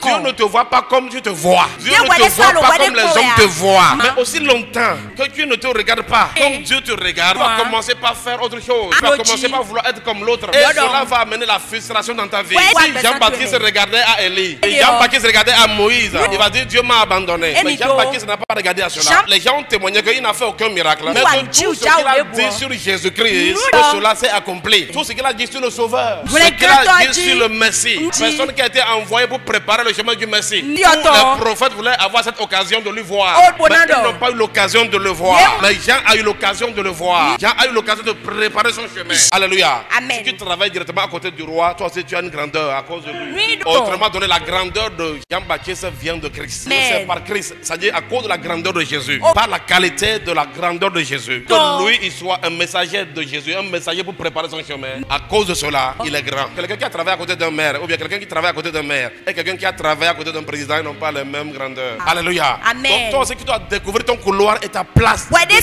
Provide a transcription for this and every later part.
Dieu ne te voit pas comme tu te vois. Dieu ne te voit pas comme les hommes te voient. Mais aussi longtemps que Dieu ne te regarde pas comme Dieu te regarde, tu vas commencer par faire autre chose. Tu vas commencer par vouloir être comme l'autre. Et cela va amener la frustration dans ta vie. Si Jean-Baptiste regardait à Élie et Jean-Baptiste regardait à Moïse, il va dire Dieu m'a abandonné. Mais Jean-Baptiste n'a pas regardé à cela. Les gens ont témoigné qu'il n'a fait aucun miracle. Mais tout ce qu'il a dit sur Jésus-Christ, cela s'est accompli. Tout ce qu'il a dit sur le Sauveur, ce qu'il a dit sur le Messie, personne qui a été envoyé pour préparer le chemin du Messie. Tous les prophètes voulaient avoir cette occasion de lui voir, mais ils n'ont pas eu l'occasion de le voir. Mais Jean a eu l'occasion de le voir. Jean a eu l'occasion de préparer son chemin. Alléluia. Si tu travailles directement à côté du roi, toi aussi tu as une grandeur à cause de lui. Autrement donné, la grandeur de Jean-Baptiste vient de Christ. C'est par Christ, c'est-à-dire à cause de la grandeur de Jésus, par la qualité de la grandeur de Jésus, que lui il soit un messager de Jésus, un messager pour préparer son chemin. À cause de cela, il est grand. Quelqu'un qui a travaillé à côté d'un maire, ou bien quelqu'un qui travaille à côté d'un maire, et quelqu'un qui a travaillé à côté d'un président, ils n'ont pas les mêmes grandeurs. Alléluia. Donc toi aussi tu dois découvrir ton couloir et ta place devant Dieu.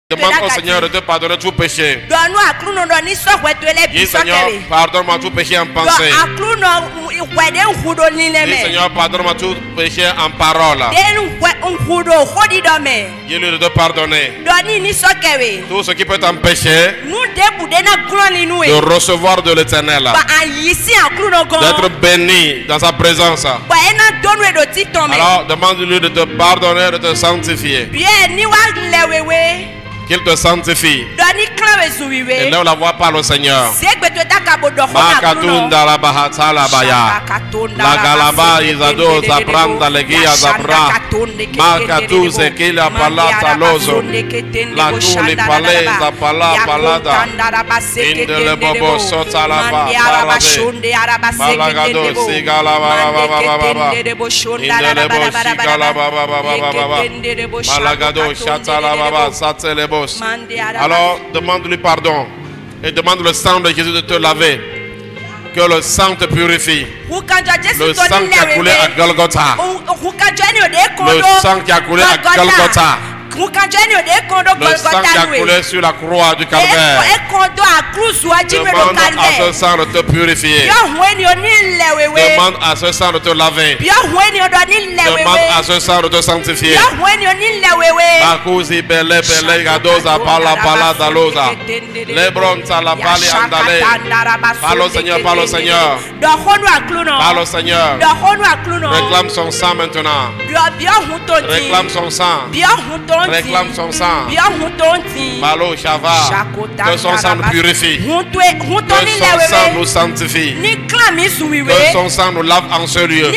Demande au Seigneur de te pardonner tout péché. Dis Seigneur, pardonne-moi tout péché en pensée. Dis Seigneur, pardonne-moi tout péché en parole. Dis-lui de te pardonner. Tout ce qui peut t'empêcher de recevoir de l'Éternel, d'être béni dans sa présence. Alors demande-lui de te pardonner, de te sanctifier. Qu'il te sanctifie. Et là on la voit par le Seigneur. Makatunda la bahata la baya. La galaba izado zabranda legia zabra. Makatu zekila palata lozo. La kuli pale zapala palada. Indele bobo sota la ba. Balagado sigala ba. Indele bo sigala ba. Balagado shatala ba satele bo. Alors demande-lui pardon et demande le sang de Jésus de te laver, que le sang te purifie, le sang qui a coulé à Golgotha, le sang qui a coulé à Golgotha, le sang qui a coulé sur la croix du Calvaire. Demande à ce sang de te purifier. Demande à ce sang de te laver. Demande à ce sang de te sanctifier. Bakuzi bele bele gadoza pala pala daloza. Lebron la pali andale. Parle au Seigneur, parle au Seigneur. Parle au Seigneur. Réclame son sang maintenant. Réclame son sang. Réclame son sang. Malo Shava. Que son sang nous purifie. Que son sang nous sanctifie. Que son sang nous lave en ce lieu.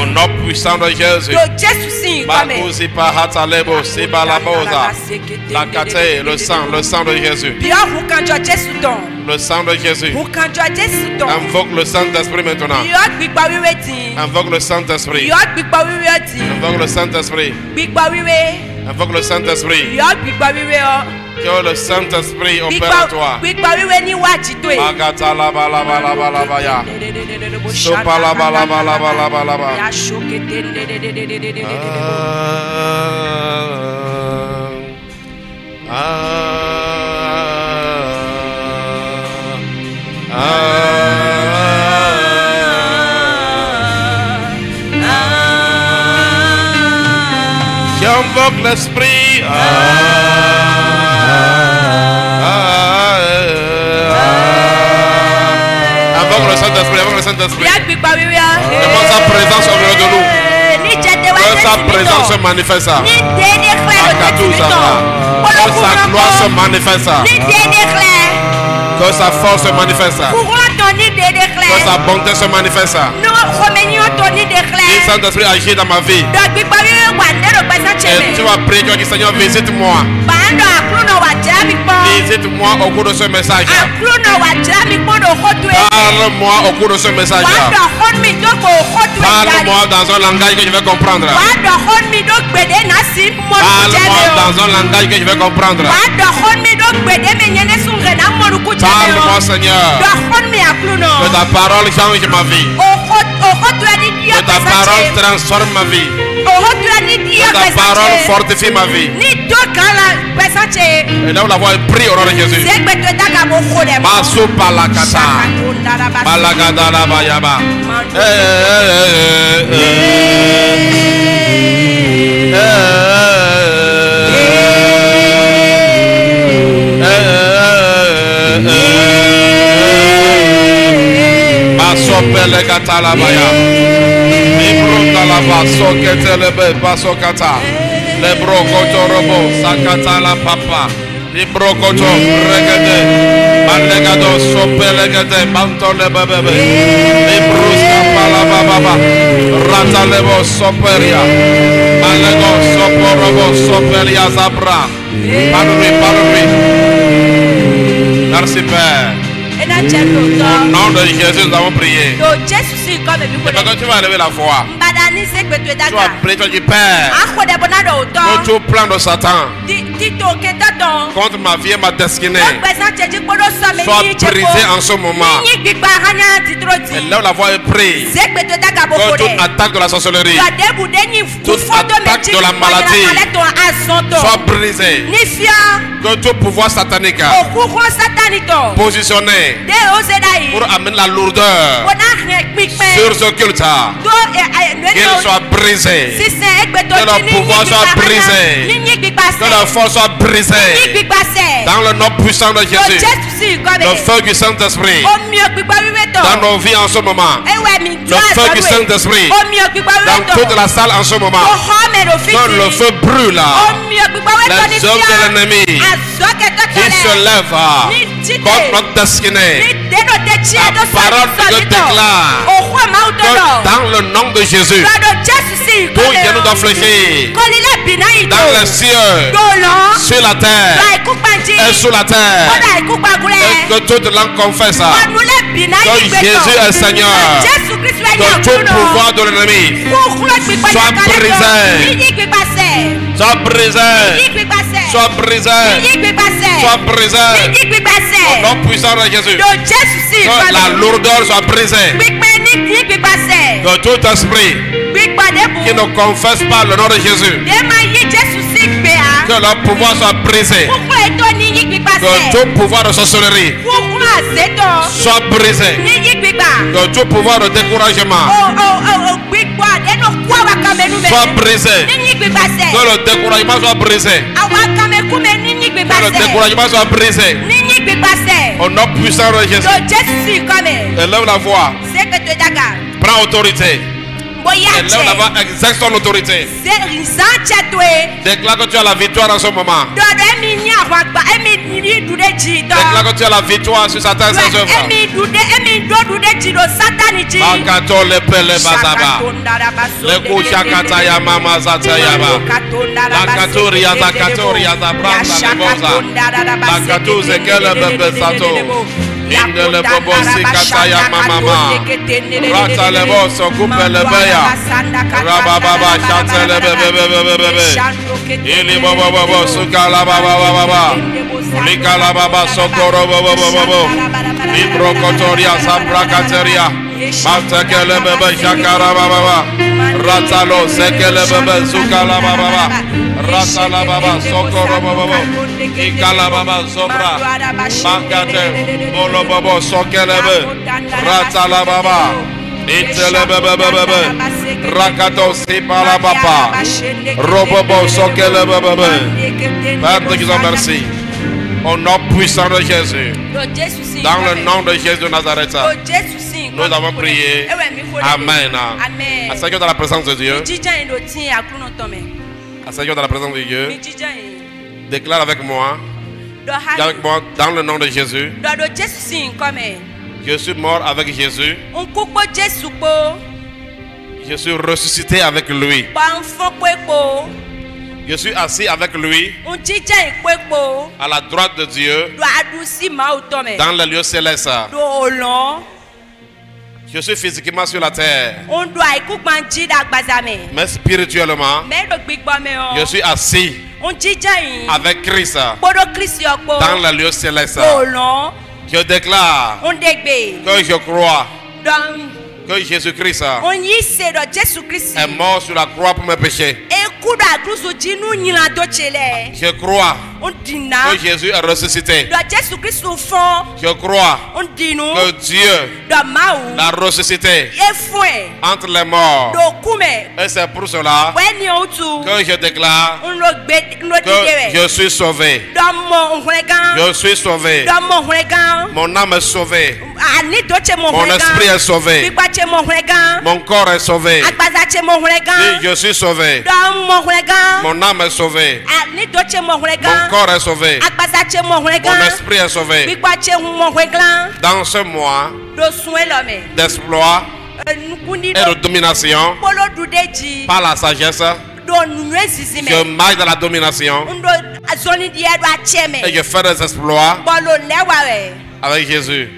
Au nom puissant de Jésus. Bakuzi pahata lebo sibalaboza. La kate, le sang de Jésus. Le sang de Jésus. Invoque le Saint-Esprit maintenant. Invoque le Saint-Esprit. Invoque le Saint-Esprit. Invoque le Saint-Esprit. Que le Saint-Esprit opère en toi. Magata la ba la ba la ba la ba ya. Sopa la ba la ba la ba la ba la ba. J'invoque l'Esprit. Invoque le Saint-Esprit. Invoque le Saint-Esprit. Demande sa présence au milieu de nous. Que sa présence se manifeste. Que sa gloire se manifeste. Que sa force se manifeste. Que sa bonté se manifeste. Et Saint-Esprit agit dans ma vie. Et tu vas prier que Seigneur visite-moi. Visite-moi au cours de ce message. Parle-moi au cours de ce message. Parle-moi dans un langage que je vais comprendre. Parle-moi dans un langage que je vais comprendre. Parle-moi, Seigneur. Que ta parole change ma vie. Que ta parole transforme ma vie. Que ta parole fortifie ma vie. Et là où la voix est prise au nom de Jésus. Masupalakata. Malagadala bayaba. Masopele katala baya. Libro la baso ketelebe baso kata. Lebro koto robo sakata la papa. Libro koto regede. Malegado sopelegede mantole bebebe. Libro skapala baba. Rata lebo soperia. Malego soporobo soperia zabra. Parle. Merci Père. Au nom de Jésus, nous avons prié. Et quand tu vas lever la foi, tu vas prier, tu dis Père, que tout plan de Satan contre ma vie et ma destinée soit brisé en ce moment. Et là où la voix est prise, que toute attaque de la sorcellerie, toute attaque de la maladie soit brisée. Que tout pouvoir satanique positionné pour amener la lourdeur sur ce culte, qu'il soit brisé, que le pouvoir soit brisé, que la force soit brisée dans le nom puissant de Jésus. Le feu du Saint-Esprit dans nos vies en ce moment, le feu du Saint-Esprit dans toute la salle en ce moment, quand le feu brûle les œuvres de l'ennemi qui se lèvent contre notre destinée. La parole de déclare que dans le nom de Jésus, tout Dieu nous doit fléchir dans les cieux, sur la terre et sous la terre, et que toute langue confesse que Jésus est Seigneur, que tout pouvoir de l'ennemi soit brisé, soit brisé, soit brisé, soit brisé, au nom puissant de Jésus, que la lourdeur soit brisée, que tout esprit qui ne confesse pas le nom de Jésus, que leur pouvoir soit brisé, que tout pouvoir de sorcellerie soit brisé, que tout pouvoir de découragement soit brisé, que le découragement soit brisé, que le découragement soit brisé, au nom puissant de Jésus. Élève la voix, prends autorité. Élève la voix, exerce ton autorité. Déclare que tu as la victoire en ce moment. Déclare que tu as la victoire sur Satan et ses œuvres. Makato le pele bazaba. Le kushakata ya mama zatayaba. Lakaturia zakaturia zabranda leboza. Lakatu zekele bebe sato. Indele bobo sikata ya mama. Rata lebo so coupe le beya. Rababa chante le bebe. Ili bobo bobo sukala baba. Likala baba sokoro bobo. Libro kotoria sabrakateria. Matekele bebe shakara baba. Ratalo sekele bebe sukala baba. Ratala baba sokoro bobo. Ikala baba sobra. Makate bolo bobo sokele bebe. Ratala baba. Itele bebe. Rakato sipala baba. Robobo sokele bebe. Père, te disons merci. Au nom puissant de Jésus, dans le nom de Jésus de Nazareth, nous avons prié. Amen. Asseyons dans la présence de Dieu. Asseyons dans la présence de Dieu. Déclare avec moi. Dis avec moi, dans le nom de Jésus. Je suis mort avec Jésus. Je suis ressuscité avec lui. Je suis assis avec lui à la droite de Dieu dans le lieu céleste. Je suis physiquement sur la terre, mais spirituellement, je suis assis avec Christ dans le lieu céleste. Je déclare que je crois que Jésus-Christ est est mort sur la croix pour mes péchés. Je crois que Jésus est ressuscité. Je crois que Dieu l'a ressuscité entre les morts. Et c'est pour cela que je déclare que je suis sauvé. Je suis sauvé. Mon âme est sauvée. Mon esprit est sauvé. Mon corps est sauvé. Dis, je suis sauvé. Mon âme est sauvée. Mon corps est sauvé. Mon esprit est sauvé. Dans ce mois d'exploit et de domination, par la sagesse, je marche dans la domination et je fais des exploits avec Jésus.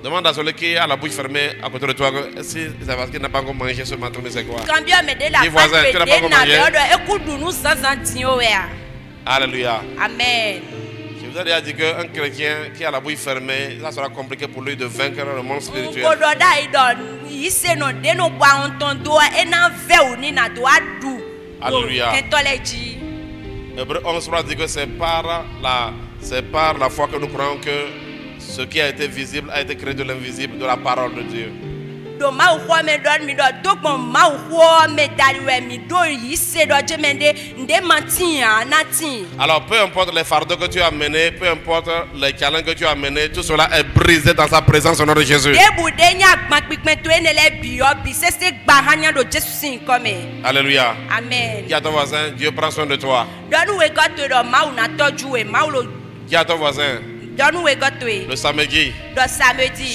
Demande à celui qui a la bouche fermée à côté de toi si c'est parce qu'il n'a pas encore mangé ce matin, mais c'est quoi? Dis voisin, tu n'as pas encore mangé? Alléluia. Amen. Je vous ai déjà dit qu'un chrétien qui a la bouche fermée, ça sera compliqué pour lui de vaincre le monde spirituel. Alléluia. Hébreux 11 dit que c'est par la foi que nous croyons que ce qui a été visible a été créé de l'invisible, de la parole de Dieu. Alors peu importe les fardeaux que tu as menés, peu importe les challenges que tu as menés, tout cela est brisé dans sa présence au nom de Jésus. Alléluia. Amen. Dis à ton voisin, Dieu prend soin de toi. Dis à ton voisin, le samedi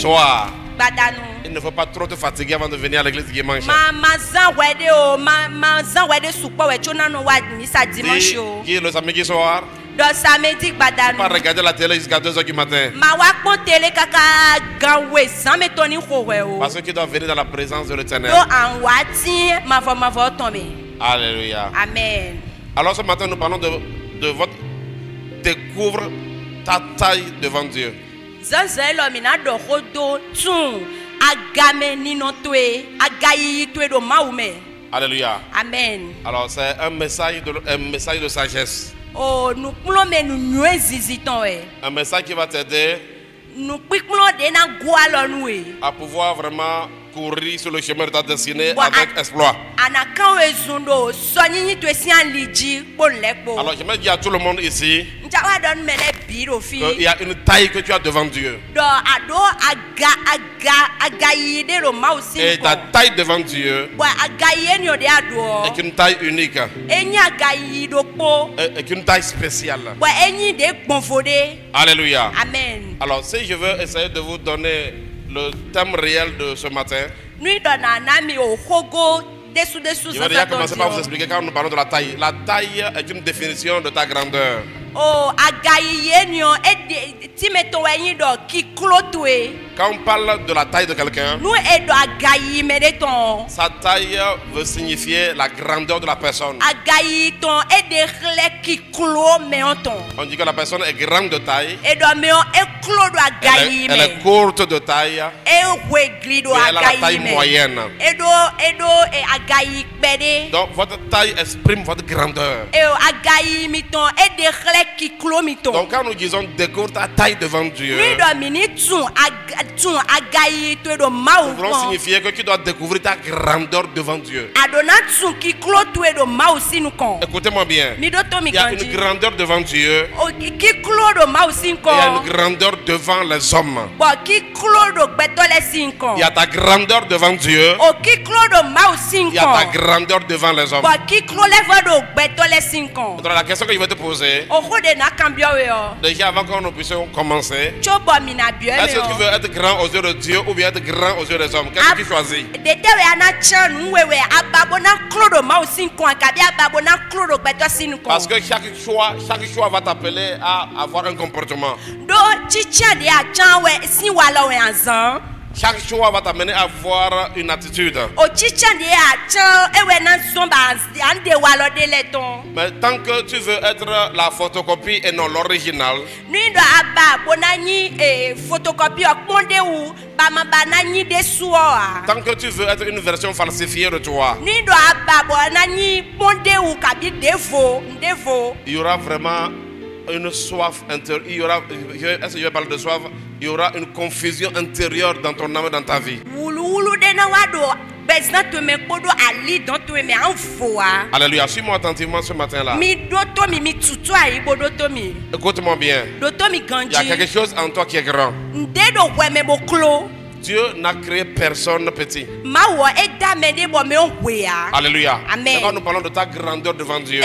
soir, il ne faut pas trop te fatiguer avant de venir à l'église dimanche. Dis le samedi soir, pas regarder la télé jusqu'à 2h du matin. Parce que tu dois venir dans la présence de l'Éternel. Alléluia. Amen. Alors ce matin, nous parlons de votre découvre ta taille devant Dieu. Alléluia. Amen. Alors c'est un message de sagesse. Oh, nous Un message qui va t'aider à pouvoir vraiment courir sur le chemin de ta destinée avec exploit. Alors j'aimerais dire à tout le monde ici qu'il y a une taille que tu as devant Dieu. Et ta taille devant Dieu est une taille unique. Est une taille spéciale. Alléluia. Amen. Alors si je veux essayer de vous donner le thème réel de ce matin, je vais déjà commencer par vous expliquer quand nous parlons de la taille. La taille est une définition de ta grandeur. Quand on parle de la taille de quelqu'un, sa taille veut signifier la grandeur de la personne. On dit que la personne est grande de taille. Elle est courte de taille. Et elle a la taille moyenne. Donc votre taille exprime votre grandeur. Donc quand nous disons découvre ta taille devant Dieu, nous voulons signifier que tu dois découvrir ta grandeur devant Dieu. Écoutez-moi bien. Il y a une grandeur devant Dieu. Et il y a une grandeur devant les hommes. Il y a ta grandeur devant Dieu. Il y a ta grandeur devant les hommes. Donc la question que je vais te poser, déjà avant que nous puissions commencer, est-ce que tu veux être grand aux yeux de Dieu ou bien être grand aux yeux des hommes? Qu'est-ce que tu choisis? Parce que chaque choix va t'appeler à avoir un comportement. Chaque choix va t'amener à avoir une attitude. Mais tant que tu veux être la photocopie et non l'original, tant que tu veux être une version falsifiée de toi, il y aura vraiment une soif intérieure. Est-ce que je vais parler de soif? Il y aura une confusion intérieure dans ton âme et dans ta vie. Alléluia. Suis-moi attentivement ce matin-là. Écoute-moi bien. Il y a quelque chose en toi qui est grand. Dieu n'a créé personne petit. Alléluia. Amen. Quand nous parlons de ta grandeur devant Dieu,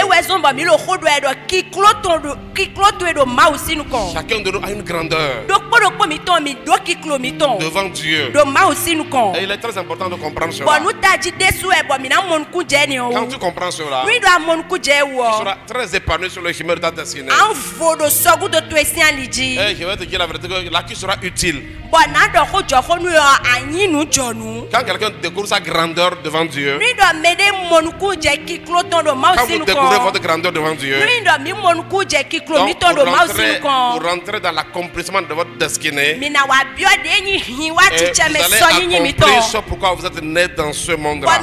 chacun de nous a une grandeur devant Dieu. Et il est très important de comprendre cela. Quand tu comprends cela, tu seras très épanoui sur le chemin de ta destinée. Et je vais te dire la vérité, là qui sera utile. Quand quelqu'un découvre sa grandeur devant Dieu, quand vous découvrez votre grandeur devant Dieu, donc vous rentrez dans l'accomplissement de votre destinée, et vous allez accomplir ce pourquoi vous êtes né dans ce monde-là.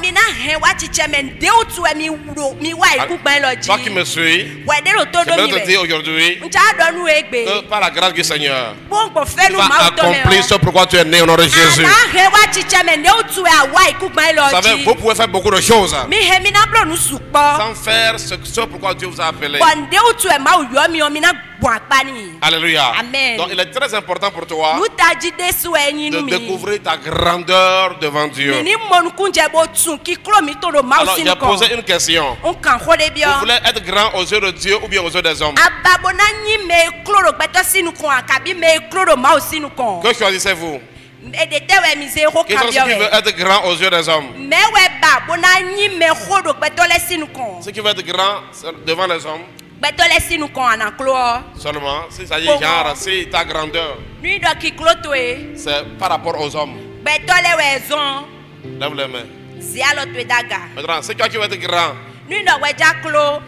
Toi qui me suis, je vais te dire aujourd'hui que par la grâce du Seigneur, tu vas accomplir ce pourquoi tu es né au nom de Jésus. Vous savez, vous pouvez faire beaucoup de choses sans faire ce pourquoi Dieu vous a appelé. Alléluia. Amen. Donc il est très important pour toi de découvrir ta grandeur devant Dieu. Alors j'ai posé une question. Vous voulez être grand aux yeux de Dieu ou bien aux yeux des hommes? Que choisissez-vous? Qui sont ceux qui veulent être grand aux yeux des hommes? Ceux qui veulent être grand devant les hommes seulement, si ça dit genre, si ta grandeur c'est par rapport aux hommes. Lève les mains. Maintenant, c'est toi qui veux être grand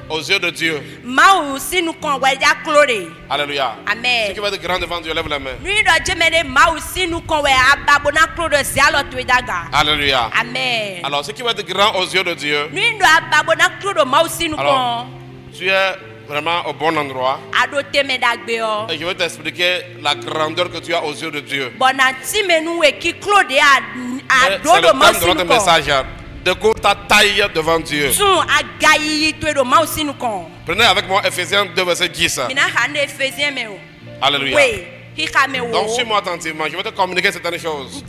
aux yeux de Dieu. Alléluia. Amen. Ceux qui veulent être grand devant Dieu, lève les mains. Alléluia. Amen. Alors, ceux qui veulent être grand aux yeux de Dieu, alors, tu es vraiment au bon endroit. Et je vais t'expliquer la grandeur que tu as aux yeux de Dieu. C'est le thème de notre message. Découvre ta taille devant Dieu. Prenez avec moi Ephésiens 2, verset 10. Alléluia. Donc, suis-moi attentivement. Je vais te communiquer certaines choses.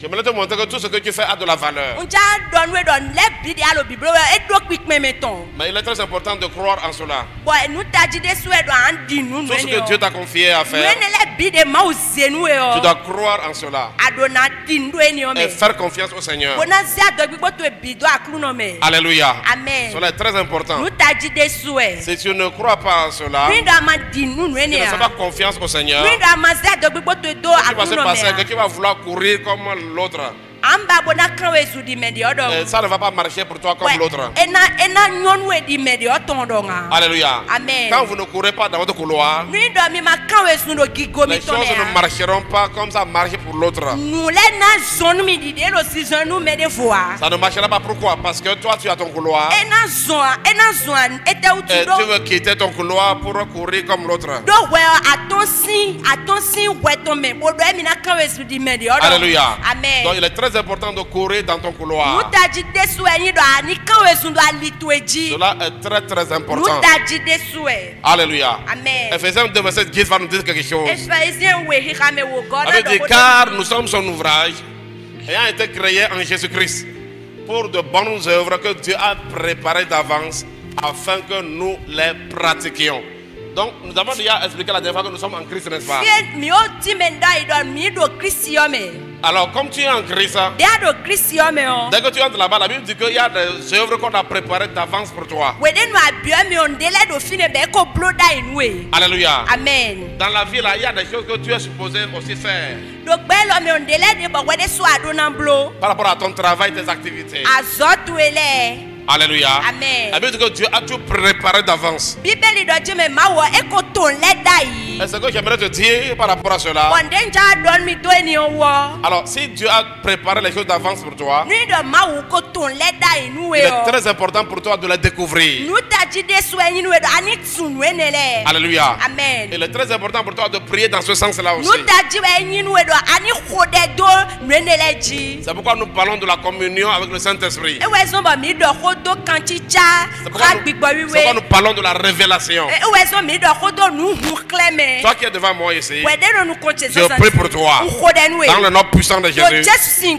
Je vais te montrer que tout ce que tu fais a de la valeur. Mais il est très important de croire en cela. Tout ce que Dieu t'a confié à faire, tu dois croire en cela. Et faire confiance au Seigneur. Alléluia. Amen. Cela est très important. Si tu ne crois pas en cela, si tu ne fais pas confiance au Seigneur, ce qui va se passer, c'est que tu vas vouloir courir comme l'autre. Et ça ne va pas marcher pour toi comme l'autre. Alléluia. Amen. Quand vous ne courez pas dans votre couloir, les choses ne marcheront pas comme ça marche pour l'autre. Ça ne marchera pas. Pourquoi? Parce que toi tu as ton couloir et tu veux quitter ton couloir pour courir comme l'autre. Alléluia. Amen. Donc il est très important de courir dans ton couloir. Cela est très très important. Alléluia. Amen. Ephésiens 2, verset 10 va nous dire quelque chose. On avait dit, car nous sommes son ouvrage ayant été créé en Jésus-Christ pour de bonnes œuvres que Dieu a préparées d'avance afin que nous les pratiquions. Donc nous avons déjà expliqué la dernière fois que nous sommes en Christ, n'est-ce pas? Alors, comme tu es en Christ, de ado Kristi ome o. dès que tu entres là-bas, la Bible dit qu'il y a des œuvres qu'on a préparées d'avance pour toi. We de no abio me on de le do fine be ko bloda inwe. Alléluia. Amen. Dans la vie, là, il y a des choses que tu es supposé aussi faire Do gbelo me on de le de bo we de so ado na blo. par rapport à ton travail, tes activités. Azotu ele. Alléluia. Amen. La Bible dit que Dieu a tout préparé d'avance. Bibeli do je me ma wo e ko ton le dai. Et ce que j'aimerais te dire par rapport à cela. On denja don mi do eni wo. Alors, si Dieu a préparé les choses d'avance pour toi, Ni do ma wo ko ton le dai nu il we est o. très important pour toi de les découvrir. Nu ta ji de so eni nu we do ani tun we ne le. Alléluia. Amen. Il est très important pour toi de prier dans ce sens-là aussi. Nu ta ji we eni nu we do ani khode do nu ne le ji. C'est pourquoi nous parlons de la communion avec le Saint-Esprit. E we zo ba mi do khodo kanchi cha C'est pourquoi nous parlons de la révélation. E we zo mi do khodo nu hu kleme. Toi qui es devant moi ici, We de no nu konche je prie pour toi. Dans le nom puissant de Jésus,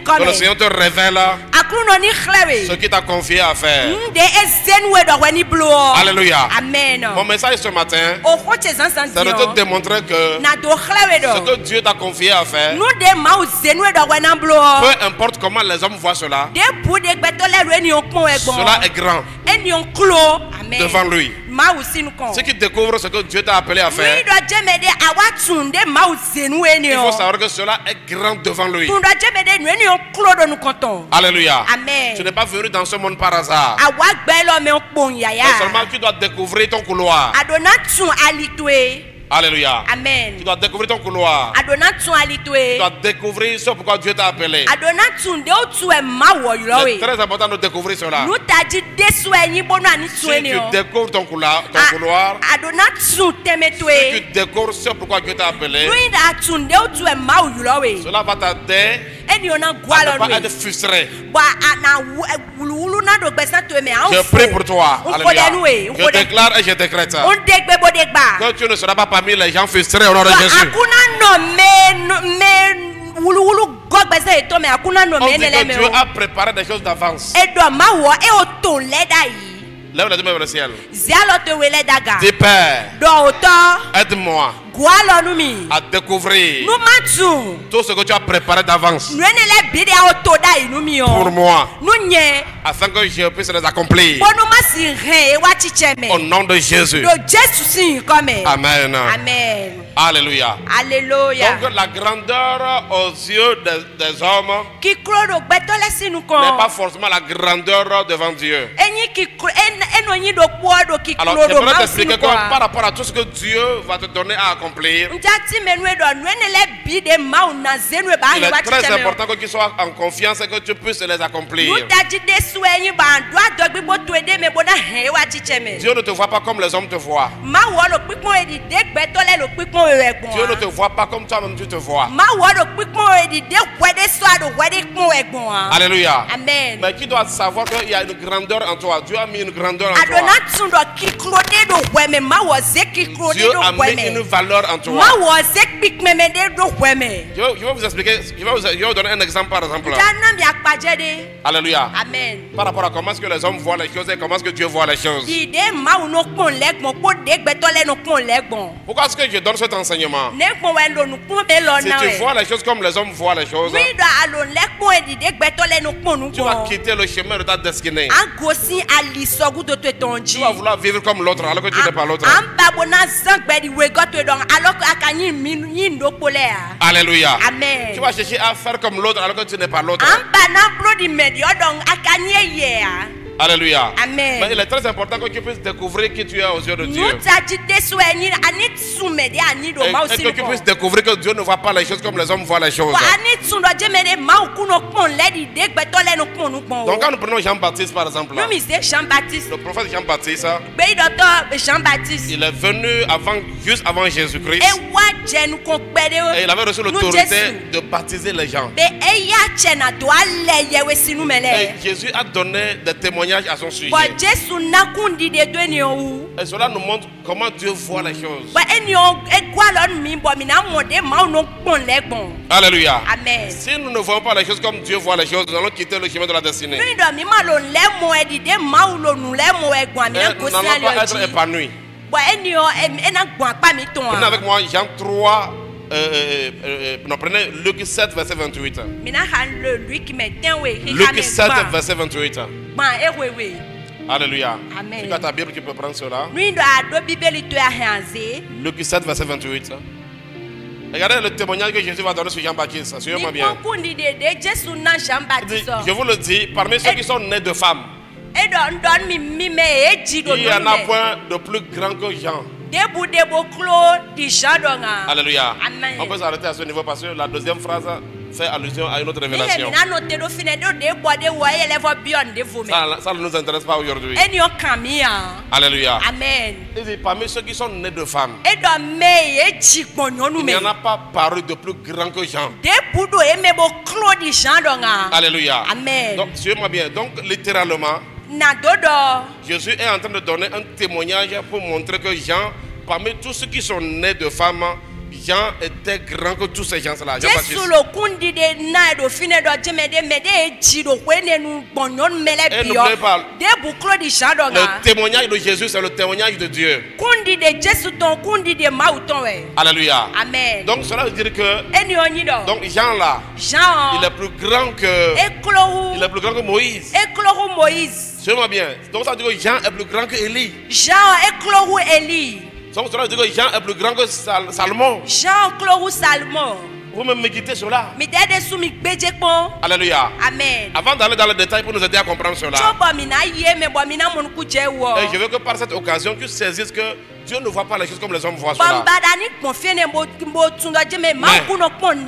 que le Seigneur te révèle Akruno ni khlewe. ce qu'il t'a confié à faire. De ezen we do wani blo. Alléluia. Amen. Mon message ce matin, O khoche zansan c'est de te démontrer que na do khlewe ce do. que Dieu t'a confié à faire, Nu de ma o zen we do wana blo. peu importe comment les hommes voient cela, De bu de gbetole ru eni okpon egbon. cela est grand Eni on klo. Amen. devant lui. Ma o sinu kon. Ceux qui découvrent ce que Dieu t'a appelé à faire, Oui, do jeme de awatun de ma o zenu eni il o. faut savoir que cela est grand devant lui. Tun do jeme de nu eni on klo do nu konton. Alléluia. Amen. Tu n'es pas venu dans ce monde par hasard. Awa gbelo me okpon yaya. Mais seulement tu dois découvrir ton couloir. Adona tun alitwe. Alléluia. Tu Amen. dois découvrir ton couloir. Adona tun Tu alitwe. dois découvrir ce pourquoi Dieu t'a appelé. Adona tun de o tu e ma wo C'est yulowe. très important de découvrir cela. Nu taji desu enyi bonu ani tu Si eni tu o. découvres ton couloir, Adona tun si temetwe. tu découvres ce pourquoi Dieu t'a appelé, Nu da tun de o tu e ma wo yulowe. cela va t'aider Eni ona à gwalo ne pas nu. être frustré. Wa ana wulu na do gbesa to me an. Je prie pour toi. Alléluia. Alléluia. Je déclare et je décrète On degbe bodegba. que tu ne seras pas parmi les gens frustrés au nom de Jésus. Akuna no me wulu gogbesa eto me akuna no On me dit nele que me Dieu o. a préparé des choses d'avance. Edo ma wo e o to leda yi. Lève les deux mains vers le ciel. Zialo te wele daga. Dis Père, Do oto aide-moi gwalo nu mi. à découvrir Nu matu. tout ce que tu as préparé d'avance Nu enele bide a o to da yi nu mi o. pour moi, Nu nye. afin que je puisse les accomplir. Bonu ma si he e wa chiche me. Au nom de Jésus. Do Jesu si come. Amen. Amen. Alléluia. Alléluia. Donc la grandeur aux yeux des hommes Ki kro do gbetole sinu kon. n'est pas forcément la grandeur devant Dieu. Enyi ki eno nyi do po do ki Alors kro do j'aimerais ma t'expliquer sinu que kon. par rapport à tout ce que Dieu va te donner à accomplir, Njati menwe do nwenele bi de ma na zenwe ba il he est wa très chiche me. important que tu sois en confiance et que tu puisses les accomplir. Nu daji de su enyi ba do adogbi bo to ede me bona he wa chiche me. Dieu ne te voit pas comme les hommes te voient. Ma wo lo pipon edi de gbetole lo pipon egbon. Dieu ne te voit pas comme toi-même tu te vois. Ma wo lo pipon edi de wede so ado wede pon egbon. Alléluia. Amen. Mais qui doit savoir qu'il y a une grandeur en toi. Dieu a mis une grandeur en toi. Adona tun do ki kro de do weme ma wo ze ki kro de Dieu do a mis une weme. valeur en toi. Ma wo ze pik meme de do weme. Je vais vous expliquer, je vais vous donner un exemple par exemple. Jana mi akpaje de. Alléluia. Amen. Par rapport à comment est-ce que les hommes voient les choses et comment est-ce que Dieu voit les choses. Ide ma no pon legbon po de gbetole no pon legbon. Pourquoi est-ce que je donne cet enseignement? Ne pon we lo no pon be lo Si na tu we. vois les choses comme les hommes voient les choses, Mi do alo legbon edi de gbetole no pon nu tu vas pon. quitter le chemin de ta destinée. Agosi ali sogu to to tonji. Tu vas vouloir vivre comme l'autre alors que tu n'es pas l'autre. Am babo na zang be di we goto don alors que akanyi min yin do polea. Alléluia. Amen. Tu vas chercher à faire comme l'autre alors que tu n'es pas l'autre. Am ba na blo di medio don akanyi ye. Alléluia. Amen. Mais il est très important que tu puisses découvrir qui tu es aux yeux de Dieu. Nu taji de su enyi ani sume de ani do ma Et osi que tu puisses découvrir que Dieu ne voit pas les choses comme les hommes voient les choses. Wa ani tun do jemede ma kuno pon ledi de gbetole no pon nu pon. Donc quand nous prenons Jean-Baptiste par exemple, Nu mi se Jean Baptiste. le prophète Jean-Baptiste, Be docteur Jean Baptiste. il est venu juste avant Jésus-Christ E wa jenu ko pede. et il avait reçu l'autorité de baptiser les gens. Be eya chena do ale yewe sinu Et mele. Jésus a donné des témoignages à son sujet. Bo Jesu nakundi de do eni o. Et cela nous montre comment Dieu voit les choses. Bo eni o egwalo mi bo mi na mo de ma no pon legbon. Alléluia. Amen. Si nous ne voyons pas les choses comme Dieu voit les choses, nous allons quitter le chemin de la destinée. Nu do mi ma lo le mo edi de ma lo nu le mo egwan mi Et na nous go n'allons pas être si épanouis. Bo eni o ena gwan pa mi ton. Prenez avec moi Jean 3, non, prenez Luc 7, verset 28. Mina han le lui qui m'éteint oui. Luc 7, verset 28. Ban ewe oui. Alléluia. Amen. Tu as ta Bible, tu peux prendre cela. Lui do ado bibeli to ahanze. Luc 7, verset 28. Regardez le témoignage que Jésus va donner sur Jean-Baptiste. Suivez-moi bien. Je vous le dis, parmi ceux qui sont nés de femmes, il n'y en a point de plus grand que Jean. Alléluia. Amen. On peut s'arrêter à ce niveau parce que la deuxième phrase fait allusion à une autre révélation. Ça ne nous intéresse pas aujourd'hui. Alléluia. Amen. Il dit, parmi ceux qui sont nés de femmes, Il il n'y en a pas paru de plus grand que Jean. Alléluia. Amen. Donc, suivez-moi bien. Donc, littéralement, Jésus est en train de donner un témoignage pour montrer que Jean, parmi tous ceux qui sont nés de femmes, Jean était grand que tous ces gens-là. Le témoignage de Jésus, c'est le témoignage de Dieu. Alléluia. Amen. Donc cela veut dire que donc Jean là, il est plus grand que Moïse. Suivez-moi bien. Donc ça veut dire que Jean est plus grand que Élie. Donc cela veut dire que Jean est plus grand que Salomon. Vous me méditez cela. Alléluia. Amen. Avant d'aller dans le détail pour nous aider à comprendre cela, et je veux que par cette occasion tu saisisses que Dieu ne voit pas les choses comme les hommes voient cela. Mais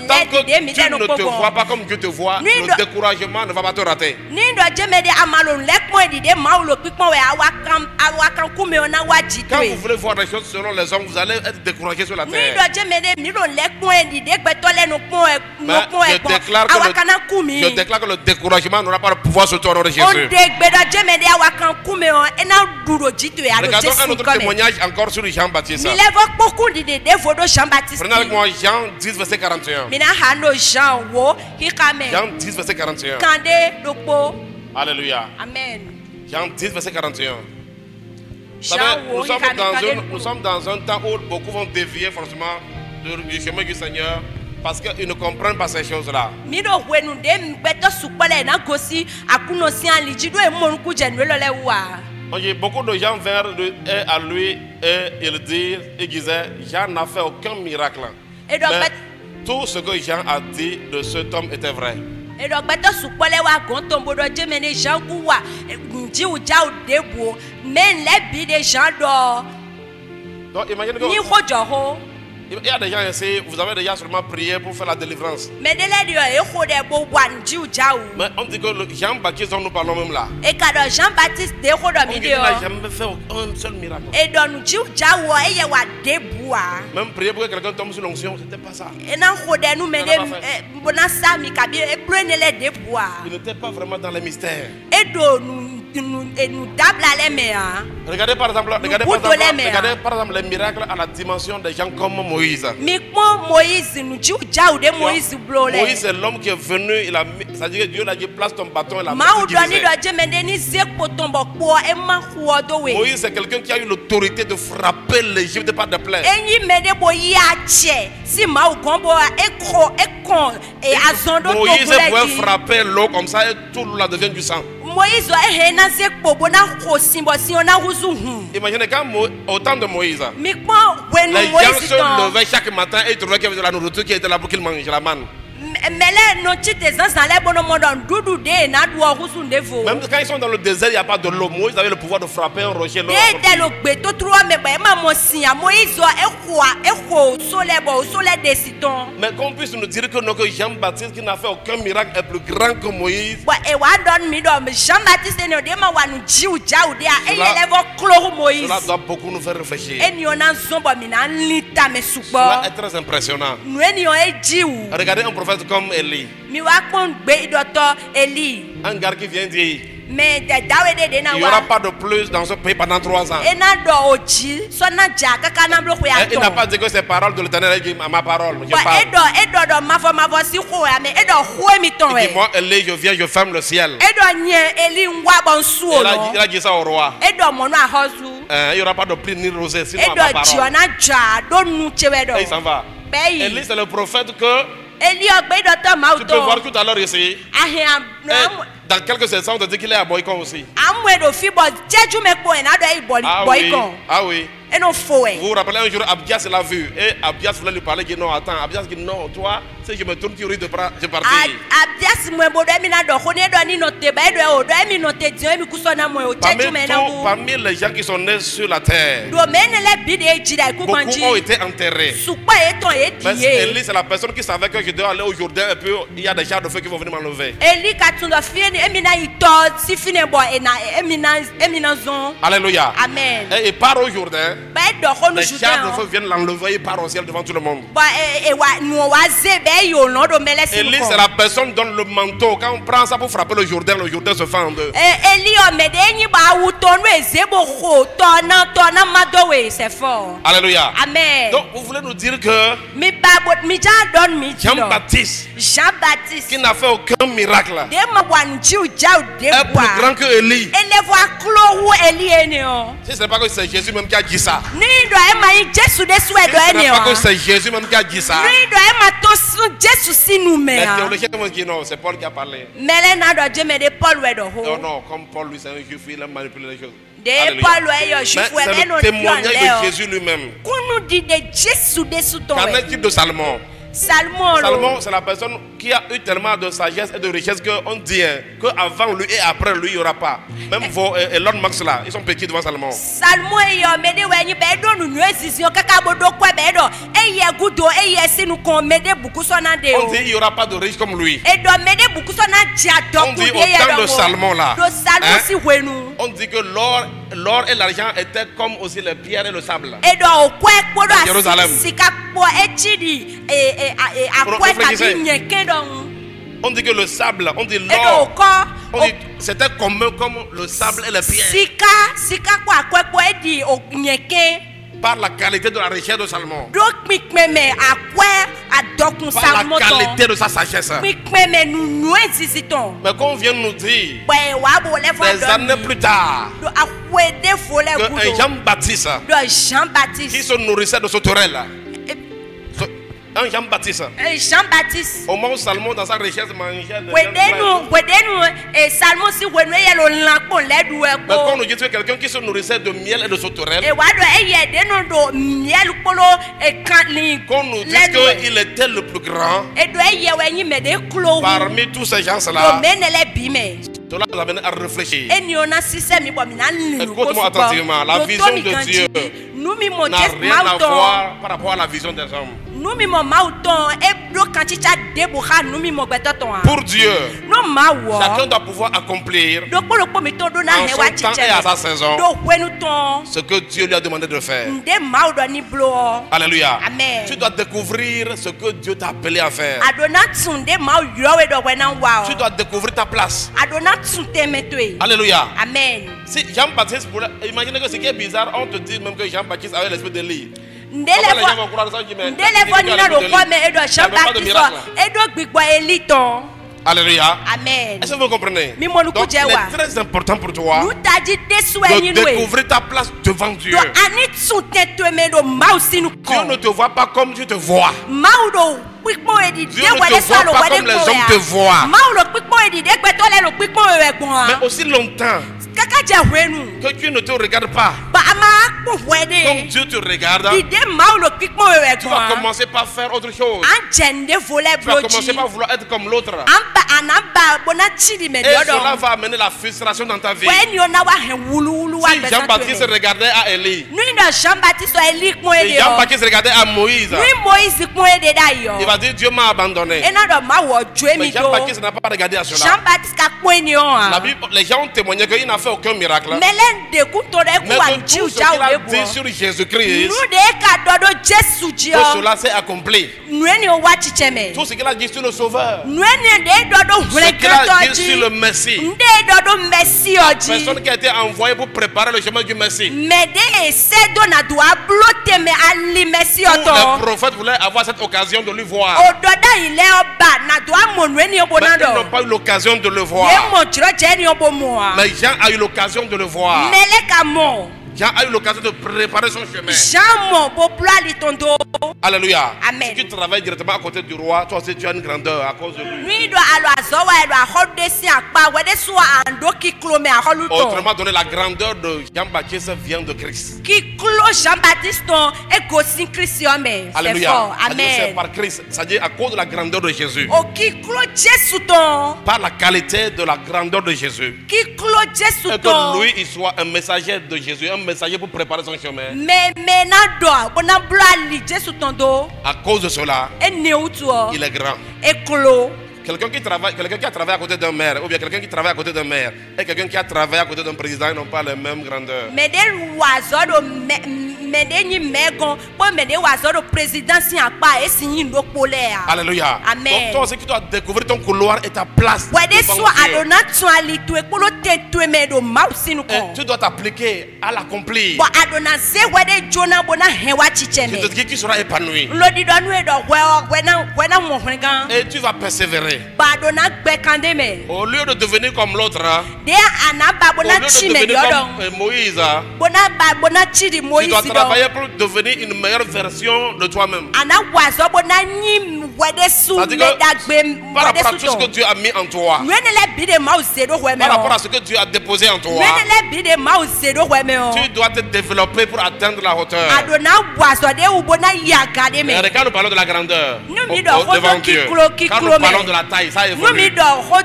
tant que tu ne te vois pas comme Dieu te voit, le découragement ne va pas te rater. Quand vous voulez voir les choses selon les hommes, vous allez être découragé sur la terre. Mais je déclare que le découragement n'aura pas de pouvoir sur toi, au nom de Jésus. Regardons un autre témoignage encore sur Jean-Baptiste. Prenez avec moi Jean 10, verset 41. Jean 10, verset 41. Alléluia. Amen. Jean 10, verset 41. Nous sommes dans un temps où beaucoup vont dévier forcément du chemin du Seigneur parce qu'ils ne comprennent pas ces choses-là. Beaucoup de gens vinrent à lui et il disait, Jean n'a fait aucun miracle. Mais tout ce que Jean a dit de cet homme était vrai. Donc imaginez que il y a des gens ici, vous avez déjà seulement prié pour faire la délivrance. Mais on dit que Jean-Baptiste dont nous parlons même là, on dit qu'il n'a jamais fait un seul miracle. Même prier pour que quelqu'un tombe sur l'onction, c'était pas ça. Il n'était pas vraiment dans les mystères. Regardez par exemple les miracles à la dimension des gens comme Moïse. Moïse est l'homme qui est venu, c'est-à-dire que Dieu l'a dit place ton bâton et la main. Moïse c'est quelqu'un qui a eu l'autorité de frapper l'Égypte par des plaies. Moïse pouvait frapper l'eau comme ça et tout l'eau devient du sang. Imaginez quand au temps de Moïse, les gens se levaient chaque matin et ils trouvaient qu'il y avait de la nourriture qui était là pour qu'ils mangent la manne. Même quand ils sont dans le désert, il n'y a pas de l'eau. Moïse avait le pouvoir de frapper un rocher. Mais qu'on puisse nous dire que Jean-Baptiste, qui n'a fait aucun miracle, est plus grand que Moïse. Cela doit beaucoup nous faire réfléchir. Cela est très impressionnant. Regardez un prophète comme Élie. Un gars qui vient dire, il n'y aura pas de plus dans ce pays pendant 3 ans. Il n'a pas dit que ces paroles de l'Éternel, il dit ma parole. Je parle. Il dit moi, Élie, je viens, je ferme le ciel. Il a dit ça au roi. Il n'y aura pas de pluie ni rosée, sinon ma parole. Et il s'en va. Élie, c'est le prophète que tu peux voir tout à l'heure ici. Et dans quelques instants, on te dit qu'il est à Boycon aussi. Ah oui. Ah oui. Vous vous rappelez un jour, Abdias l'a vu. Et Abdias voulait lui parler. Il dit non, attends. Abdias dit non, toi, si je me tourne, tu risques de partir. Parmi les gens qui sont nés sur la terre, beaucoup ont été enterrés. Mais Élie, c'est la personne qui savait que je dois aller au Jourdain et puis il y a des chars de feu qui vont venir m'enlever. Alléluia. Amen. Et il part au Jourdain. Les chars de feu viennent l'enlever, il part au ciel devant tout le monde. Élie, c'est la personne dont le manteau, quand on prend ça pour frapper le Jourdain se fend en deux. Alléluia. Amen. Donc vous voulez nous dire que Jean-Baptiste, qui n'a fait aucun miracle, est plus grand que Élie. Si ce n'est pas que c'est Jésus même qui a dit ça. Si ce n'est pas que c'est Jésus même qui a dit ça. Les théologiens vont dire non, c'est Paul qui a parlé. Non, non, comme Paul lui c'est un juif, il a manipulé les choses. Mais c'est le témoignage de Jésus lui-même. Qu'en est-il de Salomon? Salomon, c'est la personne qui a eu tellement de sagesse et de richesse qu'on dit qu'avant lui et après lui, il n'y aura pas. Même Elon Musk là, ils sont petits devant Salomon. On dit il n'y aura pas de riche comme lui. On dit au temps de Salomon là, on dit que l'or et l'argent étaient comme aussi les pierres et le sable. Jérusalem. On dit que le sable, on dit l'or, c'était commun comme le sable et les pierres. Par la qualité de la richesse de Salomon. Par la qualité de sa sagesse. Mais qu'on vient nous dire, des années plus tard, que Jean-Baptiste, qui se nourrissait de sauterelles, un Jean-Baptiste. Au moment où Salomon dans sa richesse mangeait de mais quand on nous dit que quelqu'un qui se nourrissait de miel et de sauterelles, qu'on nous dit qu'il était le plus grand parmi tous ces gens-là, cela nous amène à réfléchir. Écoute-moi attentivement, la vision de Dieu n'a rien à voir par rapport à la vision des hommes. Pour Dieu, chacun doit pouvoir accomplir en son temps et à sa saison ce que Dieu lui a demandé de faire. Alléluia. Amen. Tu dois découvrir ce que Dieu t'a appelé à faire. Tu dois découvrir ta place. Alléluia. Amen. Si Jean-Baptiste, imaginez que ce qui est bizarre, on te dit même que Jean-Baptiste avait l'esprit d'Élie. Alléluia. Amen. Est-ce que vous comprenez? Donc il est très important pour toi de découvrir ta place devant Dieu. Dieu ne te voit pas comme tu te vois. Dieu ne te voit pas comme les hommes te voient. Mais aussi longtemps que tu ne te regardes pas comme Dieu te regarde, tu vas commencer par faire autre chose. Tu vas commencer par vouloir être comme l'autre. Et cela va amener la frustration dans ta vie. Si Jean-Baptiste regardait à Élie, et Jean-Baptiste regardait à Moïse, il va dire Dieu m'a abandonné. Mais Jean-Baptiste n'a pas regardé à cela. La Bible, les gens ont témoigné qu'il n'a fait aucun miracle. Mais que tout ce qu'il a dit sur Jésus-Christ, que cela s'est accompli. Tout ce qu'il a dit sur le Sauveur, ce qu'il a dit sur le Messie, la personne qui a été envoyée pour préparer le chemin du Messie. Tous les prophètes voulaient avoir cette occasion de lui voir. Mais ils n'ont pas eu l'occasion de le voir. Mais Jean a eu l'occasion de le voir. Jean a eu l'occasion de préparer son chemin. Alléluia. Amen. Si tu travailles directement à côté du roi, toi aussi tu as une grandeur à cause de lui. Autrement donné, la grandeur de Jean-Baptiste vient de Christ. Alléluia. C'est par Christ, c'est-à-dire à cause de la grandeur de Jésus. Par la qualité de la grandeur de Jésus. Et que lui, il soit un messager de Jésus, un messager pour préparer son chemin. À cause de cela, il est grand. Quelqu'un qui a travaillé à côté d'un maire, ou bien quelqu'un qui travaille à côté d'un maire, et quelqu'un qui a travaillé à côté d'un président, ils n'ont pas la même grandeur. Alléluia. Amen. Donc toi aussi tu dois découvrir ton couloir et ta place. Et tu dois t'appliquer à l'accomplir. Je te dis qu'il sera épanoui. Et tu vas persévérer. Au lieu de devenir comme l'autre, au lieu de devenir comme Moïse, tu dois travailler pour devenir une meilleure version de toi-même. C'est-à-dire que par rapport à tout ce que Dieu a mis en toi, par rapport à ce que Dieu a déposé en toi, tu dois te développer pour atteindre la hauteur. Mais quand nous parlons de la grandeur devant Dieu, quand nous parlons de la taille, ça évolue. L'enfant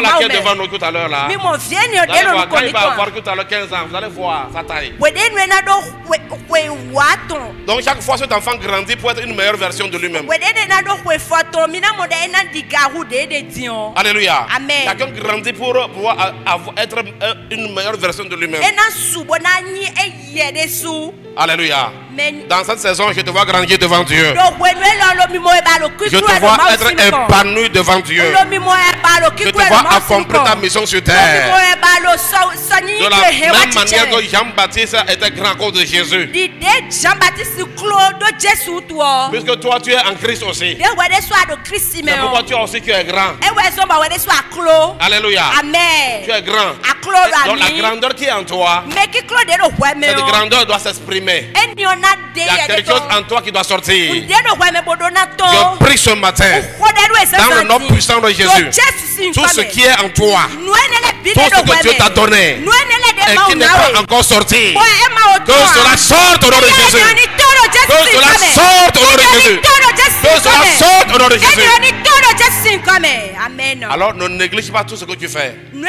là qui est devant nous tout à l'heure là, vous allez voir, quand il va avoir tout à l'heure 15 ans, vous allez voir sa taille. Donc chaque fois cet enfant grandit pour être une meilleure version de lui-même. Alléluia. Chacun grandit pour pouvoir être une meilleure version de lui-même. Alléluia. Dans cette saison, je te vois grandir devant Dieu. Je te vois être épanoui devant Dieu. Je te vois accomplir ta mission sur terre. De la même manière que Jean-Baptiste était grand à cause de Jésus. Puisque toi tu es en Christ aussi. C'est pourquoi tu aussi tu es grand. Alléluia. Tu es grand. Donc la grandeur qui est en toi, cette grandeur doit s'exprimer. Il y a quelque chose en toi qui doit sortir. Je prie ce matin dans le nom puissant de Jésus. Tout ce qui est en toi, tout ce que Dieu t'a donné et qui n'est pas encore sorti, que cela sorte au nom de Jésus. Que cela sorte au nom de Jésus. Que cela sorte au nom de Jésus. Alors ne néglige pas tout ce que tu fais. Ne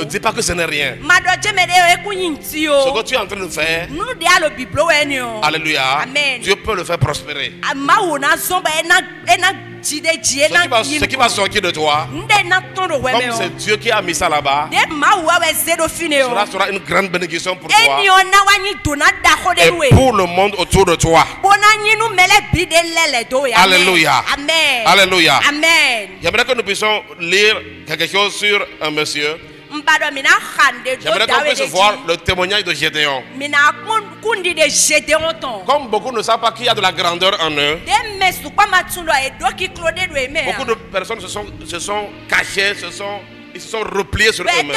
dis pas que ce n'est rien. Ce que tu es en train de faire, alléluia, Dieu peut le faire prospérer. Ce qui va sortir de toi, comme c'est Dieu qui a mis ça là-bas, cela sera une grande bénédiction pour toi et pour le monde autour de toi. Alléluia. Alléluia. J'aimerais que nous puissions lire quelque chose sur un monsieur. J'aimerais qu'on puisse voir le témoignage de Gédéon. Comme beaucoup ne savent pas qu'il y a de la grandeur en eux, beaucoup de personnes se sont cachées, ils se sont repliés sur eux-mêmes.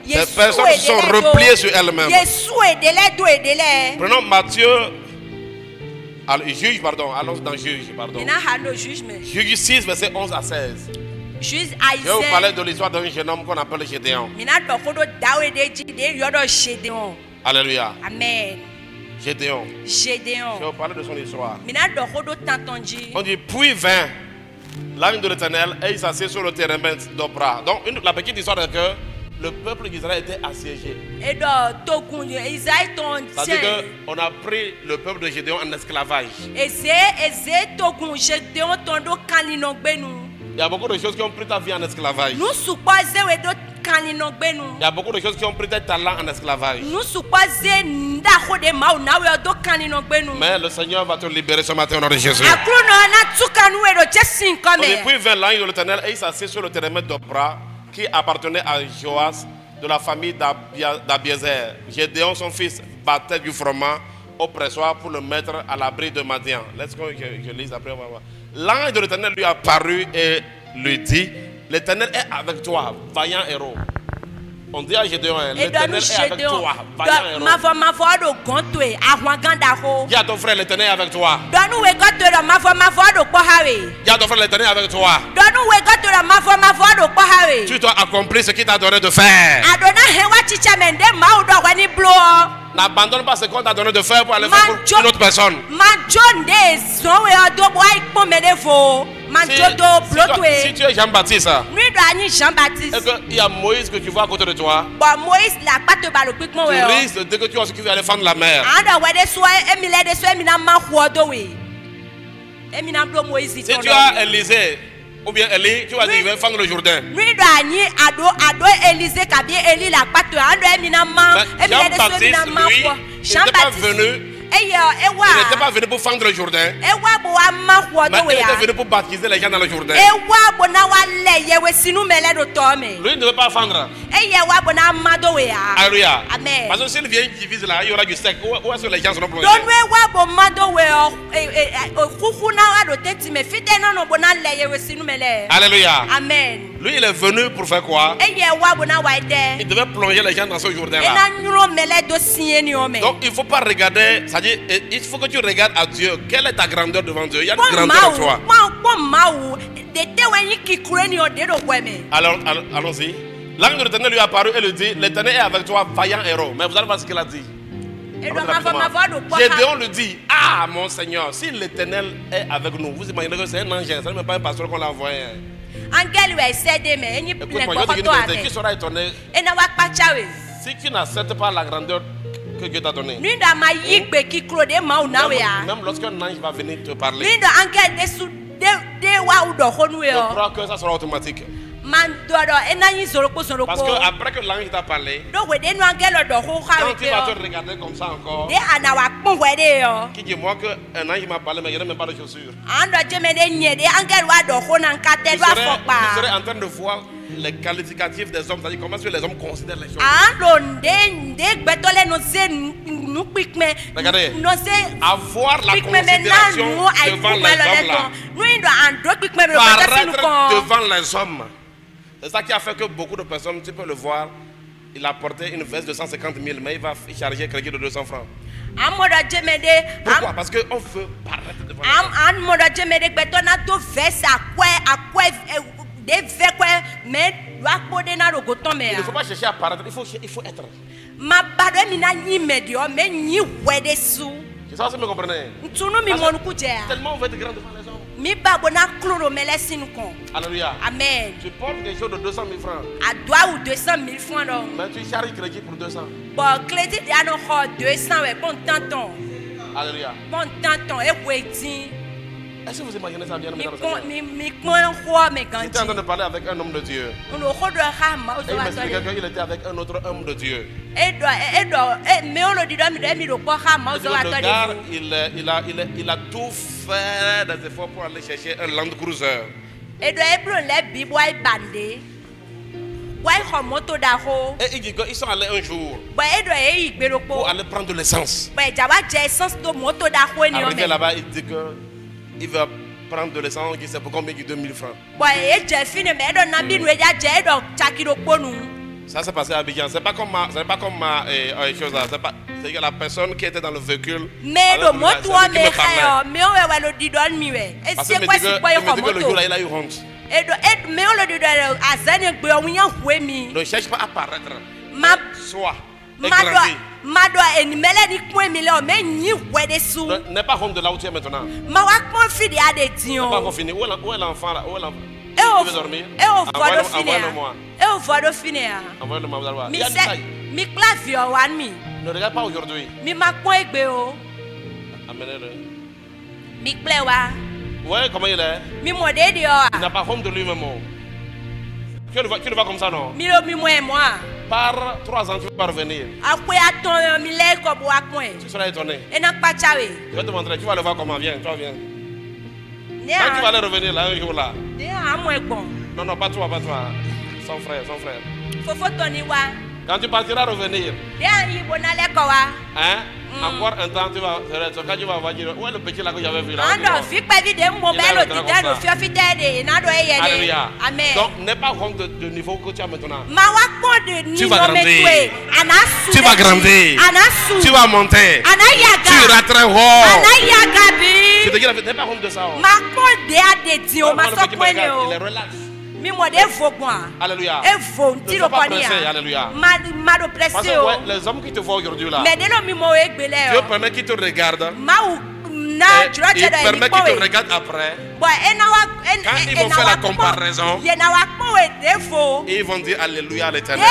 Ces personnes se sont repliées sur elles-mêmes. Prenons Matthieu, Juge, pardon, allons dans Juge, pardon. Juge 6, verset 11 à 16. Je vais vous parler de l'histoire d'un jeune homme qu'on appelle Gédéon. Alléluia. Amen. Gédéon. Je vais vous parler de son histoire. On dit, puis vint l'ange de l'Éternel et il s'assied sur le terrain d'Opra. Donc la petite histoire est que le peuple d'Israël était assiégé. C'est-à-dire qu'on a pris le peuple de Gédéon en esclavage. Il y a beaucoup de choses qui ont pris ta vie en esclavage. Il y a beaucoup de choses qui ont pris tes talents en esclavage. Mais le Seigneur va te libérer ce matin au nom de Jésus. Et puis vint l'ange de l'Éternel et il s'assied sur le terrain d'Opra qui appartenait à Joas de la famille d'Abiezer. Gédéon, son fils, battait du froment au pressoir pour le mettre à l'abri de Madian. Laisse-moi que je lise après. On va voir. L'ange de l'Éternel lui a apparu et lui dit, l'Éternel est avec toi, vaillant héros. On dit à Gédéon, Et doit l'Éternel nous est avec Gédéon. toi. Vaillant héros. Ma foi do gontwe ahwanganda. Dis à ton frère, l'Éternel est avec toi. Doit nous wegoto ma foi do pohawe. Dis à ton frère, l'Éternel est avec toi. Doit nous wegoto ma foi do pohawe. Tu dois accomplir ce qu'il t'a donné de faire. Adona hewa chicha mende ma udo wani blo. N'abandonne pas ce qu'on t'a donné de faire pour aller faire pour une autre personne. Si tu es Jean-Baptiste, est-ce qu'il y a Moïse que tu vois à côté de toi? Tu risques dès que tu as ce qui veut aller fendre la mer. Si tu as Élisée ou bien Élie, tu vas dire, il va fendre le Jourdain. Jean-Baptiste, lui, il n'était pas venu. Il n'était pas venu pour fendre le Jourdain, mais il était venu pour baptiser les gens dans le Jourdain. Lui il ne veut pas fendre. Alléluia. Parce que s'il vient diviser là, il y aura du sec. Où est-ce que les gens seront plongés? Alléluia. Amen. Lui, il est venu pour faire quoi? Il devait plonger les gens dans ce Jourdain-là. Donc, il ne faut pas regarder, c'est-à-dire, il faut que tu regardes à Dieu. Quelle est ta grandeur devant Dieu? Il y a une grandeur en toi. Alors, allons-y. L'ange de l'Éternel lui est apparu et lui dit, l'Éternel est avec toi, vaillant héros. Mais vous allez voir ce qu'il a dit. Gédéon lui dit, ah mon Seigneur, si l'Éternel est avec nous, vous imaginez que c'est un ange, ce n'est même pas un pasteur qu'on l'a envoyé. Qui sera étonné si tu n'acceptes pas la grandeur que Dieu t'a donnée? Même lorsqu'un ange va venir te parler, je crois que ça sera automatique. Parce que après que l'ange t'a parlé, quand tu vas te regarder comme ça encore, qui dit moi qu'un ange m'a parlé mais il n'y a même pas de chaussures. Tu serais en train de voir les qualificatifs des hommes, c'est-à-dire comment est-ce que les hommes considèrent les choses. Regardez, avoir la considération devant les hommes là, paraître devant les hommes. C'est ça qui a fait que beaucoup de personnes, tu peux le voir, il a porté une veste de 150 000, mais il va charger un crédit de 200 francs. Pourquoi? Parce qu'on veut paraître devant il ne faut pas chercher à paraître, il faut être. C'est ça, vous me comprenez? Tellement on veut être grand devant les hommes. Alléluia. Amen. Tu portes des choses de 200 000 francs. Mais tu charges crédit pour 200. Alléluia. Est-ce que vous imaginez ça bien? Si tu es en train de parler avec un homme de Dieu, et il m'expliquait qu'il était avec un autre homme de Dieu. Il a tout fait des efforts pour aller chercher un Land Cruiser. Et il dit qu'ils sont allés un jour pour aller prendre de l'essence. Arrivé là-bas, il dit qu'il va prendre de l'essence, qui sait pour combien? 2000 francs. Ça s'est passé à Abidjan. C'est pas comme chose là. C'est que la personne qui était dans le véhicule. Parce qu'il me dit que le jour là, il a eu honte. Ne cherche pas à paraître. Sois éclairé. N'aie pas honte de là où tu es maintenant. N'est pas encore fini. Où est l'enfant là? Où est l'enfant? Il veut dormir. Envoie-le-moi. Envoie-le-moi, vous allez voir. Il y a du taille. Ne regarde pas aujourd'hui. Amenez-le. Vous voyez comment il est? Il n'a pas honte de lui-même. Tu le vois comme ça, non? Par 3 ans, tu vas revenir. Tu seras étonné. Je vais te montrer. Tu vas le voir comment. Viens, toi, viens. Quand tu vas aller revenir là, un jour là. Non, pas toi. Son frère. Quand tu partiras revenir, hein? Encore un temps, tu vas, quand tu vas voir, où est le petit là que j'avais vu là? Alléluia. Amen. Donc, n'aie pas honte du niveau que tu as maintenant. Tu vas grandir. Tu vas grandir. Tu vas monter. Tu iras très haut. Je te dis la vérité, n'aie pas honte de ça. Il est relax. Alléluia. Ne sois pas pressé, alléluia. Parce que ouais, les hommes qui te voient aujourd'hui là, Dieu permet qu'ils te regardent. Il permet qu'ils te regardent après. Quand ils vont faire la comparaison, ils vont dire alléluia à l'éternel.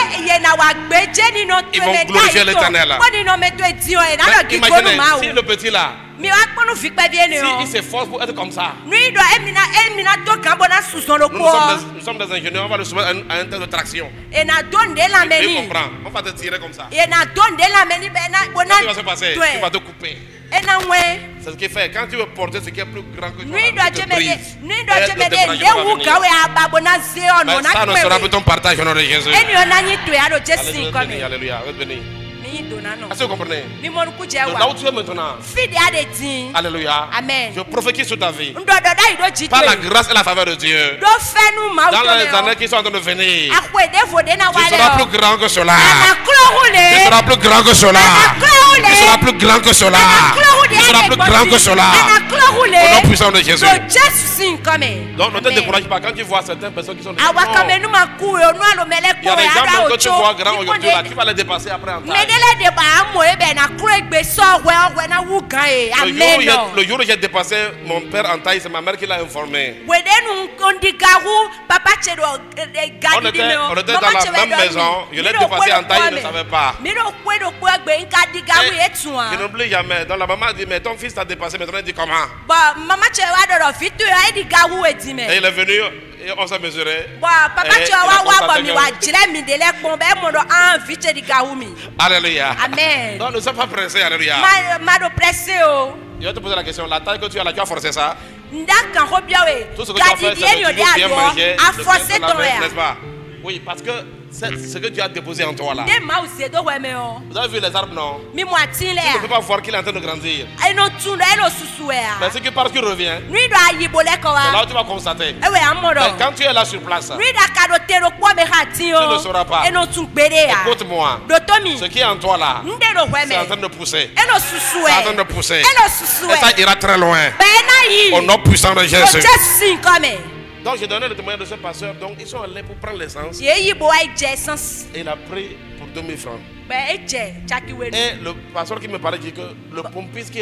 Ils vont glorifier l'éternel. Imaginez, si le petit là, il s'efforce pour être comme ça. Nous sommes des ingénieurs, on va le soumettre à un test de traction. Il comprend, on va te tirer comme ça. Qu'est-ce qui va se passer? Tu vas te couper. C'est ce qu'il fait. Quand tu veux porter ce qui est plus grand que toi, tu te brises. Ça ne sera plus ton partage au nom de Jésus. Alléluia, alléluia. Est-ce que vous comprenez? Là où tu es maintenant, alléluia, Amen. Je prophétise sur ta vie. Par la grâce et la faveur de Dieu, dans les années qui sont en train de venir, tu seras plus grand que cela. Tu seras plus grand que cela. Tu seras plus grand que cela. Tu seras plus grand que cela. Au nom puissant de Jésus. Donc ne te décourage pas quand tu vois certaines personnes qui sont déjà grandes. Il y a des gens que tu vois grands aujourd'hui là, tu vas les dépasser après en taille. Le jour où j'ai dépassé mon père en taille, c'est ma mère qui l'a informé. On était dans la même maison, je l'ai dépassé en taille, il ne savait pas. Je n'oublie jamais. Donc la maman dit, mais ton fils t'a dépassé, maintenant il dit comment? Et il est venu, et on s'est mesuré. Alléluia. Amen. Donc ne sois pas pressé, alléluia. Je vais te poser la question, la taille que tu as là, tu as forcé ça? Tout ce que tu as fait, c'est que tu veux bien manger, n'est-ce pas? Oui, parce que c'est ce que Dieu a déposé en toi là. Vous avez vu les arbres, non? Tu ne peux pas voir qu'il est en train de grandir. Mais ce qui part, qui revient, c'est là où tu vas constater. Mais quand tu es là sur place, tu ne sauras pas. Écoute-moi, ce qui est en toi là, c'est en train de pousser. C'est en train de pousser. Et ça ira très loin. Au nom puissant de Jésus. Donc j'ai donné le témoignage de ce pasteur. Donc ils sont allés pour prendre l'essence. Et il a pris pour 2000 francs. Et le pasteur qui me parlait dit que le pompiste qui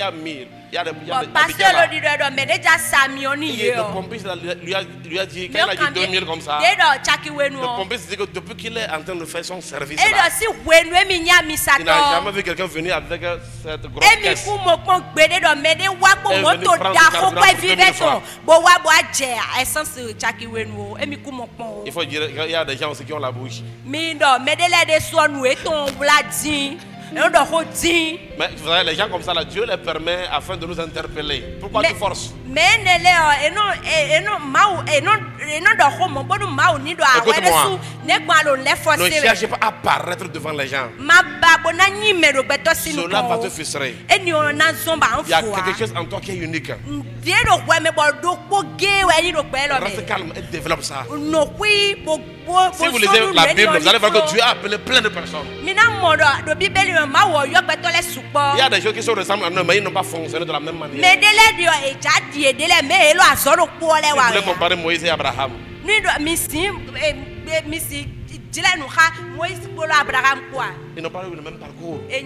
a mis, il y a des le pompiste lui a dit, quand il a dit 2000 comme ça, le pompiste dit que depuis qu'il est en train de faire son service là, il n'a jamais vu quelqu'un venir avec cette grosse caisse. Il faut dire qu'il y a des gens aussi qui ont la bouche. Mais vous savez, les gens comme ça, là, Dieu les permet afin de nous interpeller. Pourquoi tu forces? Écoute-moi, ne cherchez pas à paraître devant les gens. Cela va te frustrer. Il y a quelque chose en toi qui est unique. Reste calme et développe ça. Si vous lisez la Bible, vous allez voir que Dieu a appelé plein de personnes. Il y a des gens qui se ressemblent à nous, mais ils n'ont pas fonctionné de la même manière. Vous voulez comparer Moïse et Abraham? Ils n'ont pas eu le même parcours. Est-ce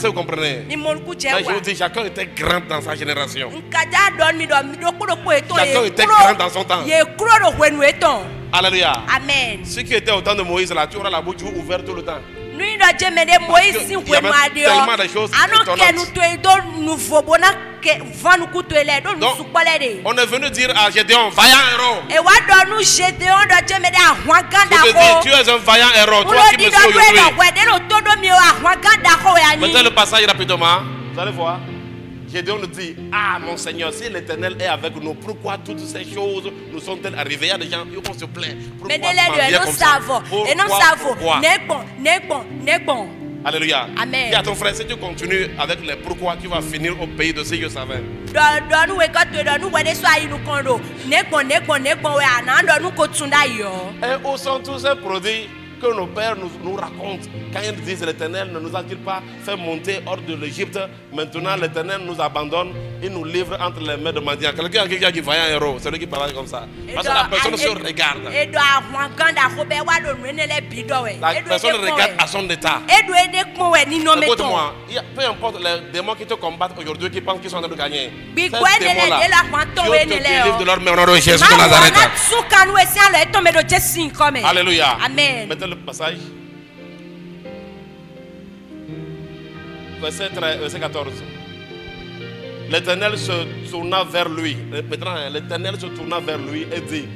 que vous comprenez? Mais je vous dis, chacun était grand dans sa génération. Chacun était grand dans son temps. Alléluia. Amen. Ce qui était au temps de Moïse, là, tu auras la bouche ouverte tout le temps. Il y avait tellement de choses étonnantes. Donc, on est venu dire à Gédéon, vaillant héros. Je te dis, tu es un vaillant héros, toi qui me suis aujourd'hui. Mettez le passage rapidement. Vous allez voir. Gédéon nous dit, ah mon Seigneur, si l'Éternel est avec nous, pourquoi toutes ces choses nous sont-elles arrivées? Il y a des gens qui vont se plaindre. Pourquoi et non savons. N'est bon. Alléluia. Amen. Dis à ton frère, si tu continues avec les pourquoi, tu vas finir au pays de ceux qui savent. Et où sont tous ces produits que nos pères nous racontent quand ils disent l'Éternel ne nous a-t-il pas fait monter hors de l'Égypte? Maintenant l'Éternel nous abandonne, il nous livre entre les mains de Madian. Quelqu'un qui voyait un héros, c'est lui qui parle comme ça. Parce que la personne se regarde. La personne regarde à son état. Écoute-moi, peu importe les démons qui te combattent aujourd'hui, qui pensent qu'ils sont en train de gagner. Ces démons-là, Dieu te délivre de leur main au nom de Jésus de Nazareth. Alléluia. Amen. Mettez le passage. Verset 14. L'Éternel se tourna vers lui. Maintenant, l'Éternel se tourna vers lui et dit,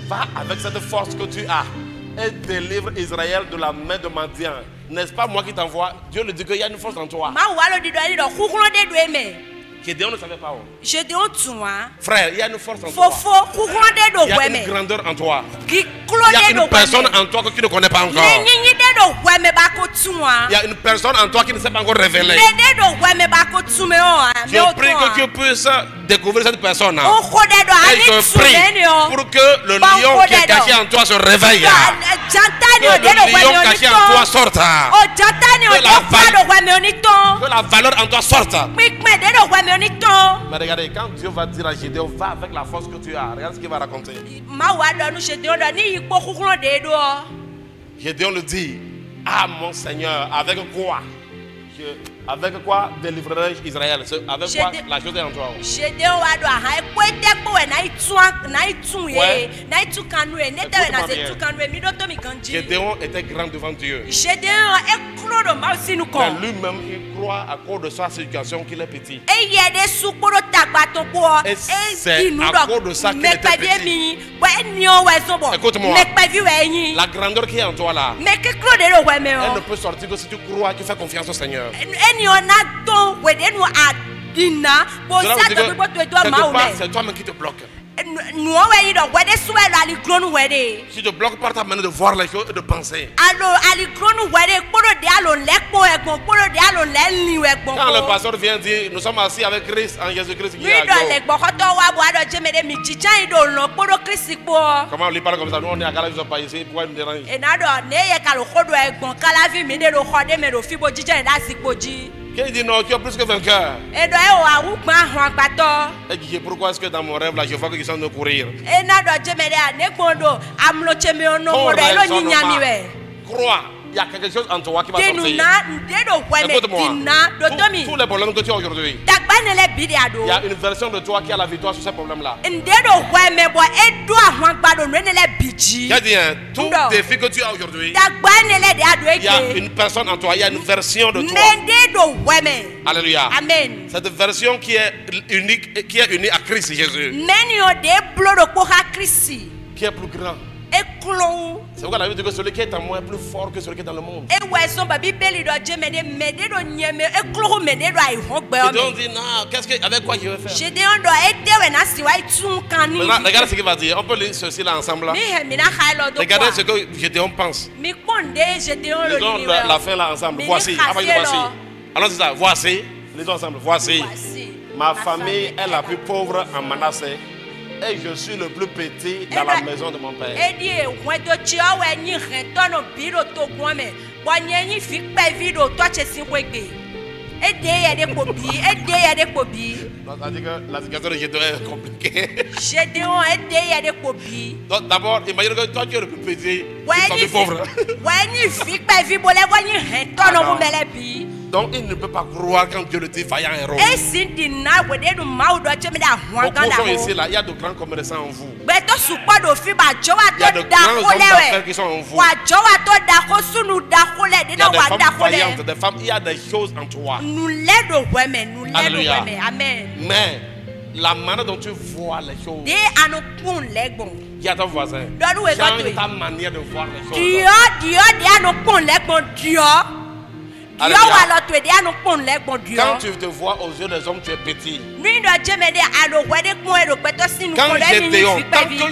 va avec cette force que tu as et délivre Israël de la main de Madian. N'est-ce pas moi qui t'envoie? Dieu lui dit qu'il y a une force en toi. Gédéon ne savait pas. Frère, il y a une force en toi. Il y a une grandeur en toi. Il y a une personne en toi que tu ne connais pas encore. Il y a une personne en toi qui ne s'est pas encore révélée. Je prie que tu puisses découvrir cette personne. Et je prie pour que le lion qui est caché en toi se réveille. Que le lion caché en toi sorte. Que la valeur en toi sorte. Mais regardez, quand Dieu va dire à Gédéon, va avec la force que tu as, regarde ce qu'il va raconter. Gédéon le dit, ah mon Seigneur, avec quoi délivrerai-je Israël? Avec quoi la chose est en toi? Gédéon était grand devant Dieu. Mais lui-même, il croit à cause de sa situation qu'il est petit. Et c'est à cause de ça qu'il était petit. Écoute-moi, la grandeur qui est en toi là, elle ne peut sortir que si tu crois, tu fais confiance au Seigneur. C'est toi-même qui te bloque. Si tu te bloques par ta manière de voir les choses et de penser. Quand le pasteur vient dire, nous sommes assis avec Christ en Jésus-Christ qui est à comment on lui parle comme ça? Nous on est à Calavi, nous ne sommes pas ici. Pourquoi il me dérange? Qui dit non, tu es plus que vainqueur. Et dit pourquoi est-ce que dans mon rêve là je vois qu'ils sont en train de courir? Crois, il y a quelque chose en toi qui va sortir. Écoute-moi, tous les problèmes que tu as aujourd'hui, il y a une version de toi qui a la victoire sur ces problèmes-là. J'ai dit, tout défi que tu as aujourd'hui, il y a une personne en toi, il y a une version de toi. Alléluia. Amen. Cette version qui est unique à Christ Jésus, qui est plus grand. C'est pourquoi la Bible dit que celui qui est en moi est plus fort que celui qui est dans le monde. Et donc dit non, avec quoi je vais faire? Maintenant, regardez ce qu'il va dire. On peut lire ceci là ensemble là. Regardez ce que Gédéon pense. Lisons la fin là ensemble. Voici. Alors c'est ça. Voici. Lisons ensemble. Voici. Ma famille est la plus pauvre en Manassé. Et je suis le plus petit dans la maison de mon père. C'est-à-dire que la situation de Gédéon est compliquée. Donc d'abord, imagine que toi tu es le plus petit, tu es pauvre. Donc il ne peut pas croire quand Dieu le dit, vaillant héros. Beaucoup sont ici là, il y a de grands commerçants en vous. Il y a de grands hommes d'affaires qui sont en vous. Il y a des femmes vaillantes, des femmes, il y a des choses en toi. Alléluia. Mais la manière dont tu vois les choses, il y a ton voisin. Change ta manière de voir les choses. Alléluia. Quand tu te vois aux yeux des hommes, tu es petit. Quand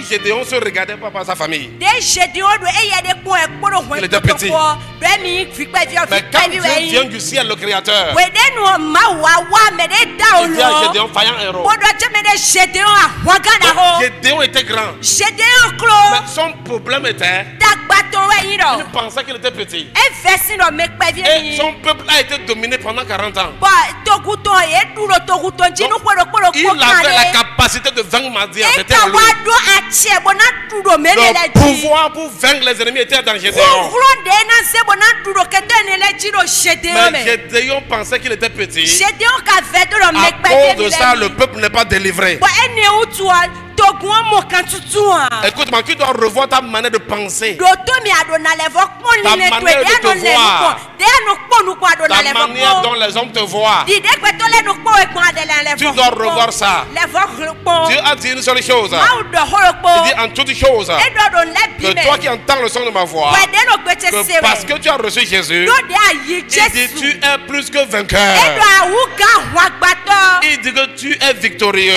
Gédéon se regardait pas par sa famille, il était petit. Mais quand Dieu vient du ciel, le Créateur, il dit à Gédéon, vaillant héros. Gédéon était grand. Mais son problème était, il pensait qu'il était petit. Et son peuple a été dominé pendant 40 ans. Donc, il avait la capacité de vaincre Madian. C'était en lui. Le pouvoir pour vaincre les ennemis était dans Gédéon. Mais Gédéon pensait qu'il était petit. À cause de ça, le peuple n'est pas délivré. Écoute-moi, tu dois revoir ta manière de penser, ta manière de te voir, ta manière dont les hommes te voient. Tu dois revoir ça. Dieu a dit une seule chose. Il dit en toutes choses que toi qui entends le son de ma voix, que parce que tu as reçu Jésus, il dit tu es plus que vainqueur. Il dit que tu es victorieux.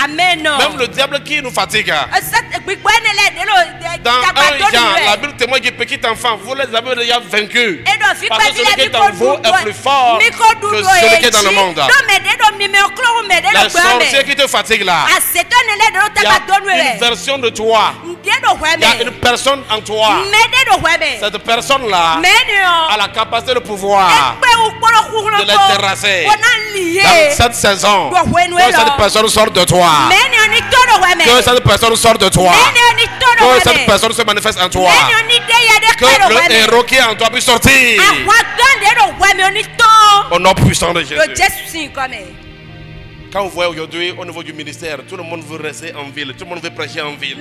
Même le diable qui nous fatigue. Dans 1 Jean, la Bible témoigne que petit enfant, vous les avez déjà vaincus. Parce que celui qui est en vous est plus fort que celui qui est dans le monde. Les sorciers qui te fatiguent là, il y a une version de toi. Il y a une personne en toi. Cette personne-là a la capacité de pouvoir de les terrasser. Dans cette saison, que cette personne sort de toi. Que cette personne sort de toi. Que cette personne se manifeste en toi. Que le héros qui est en toi puisse sortir. Au nom puissant de Jésus. Quand vous voyez aujourd'hui au niveau du ministère, tout le monde veut rester en ville, tout le monde veut prêcher en ville.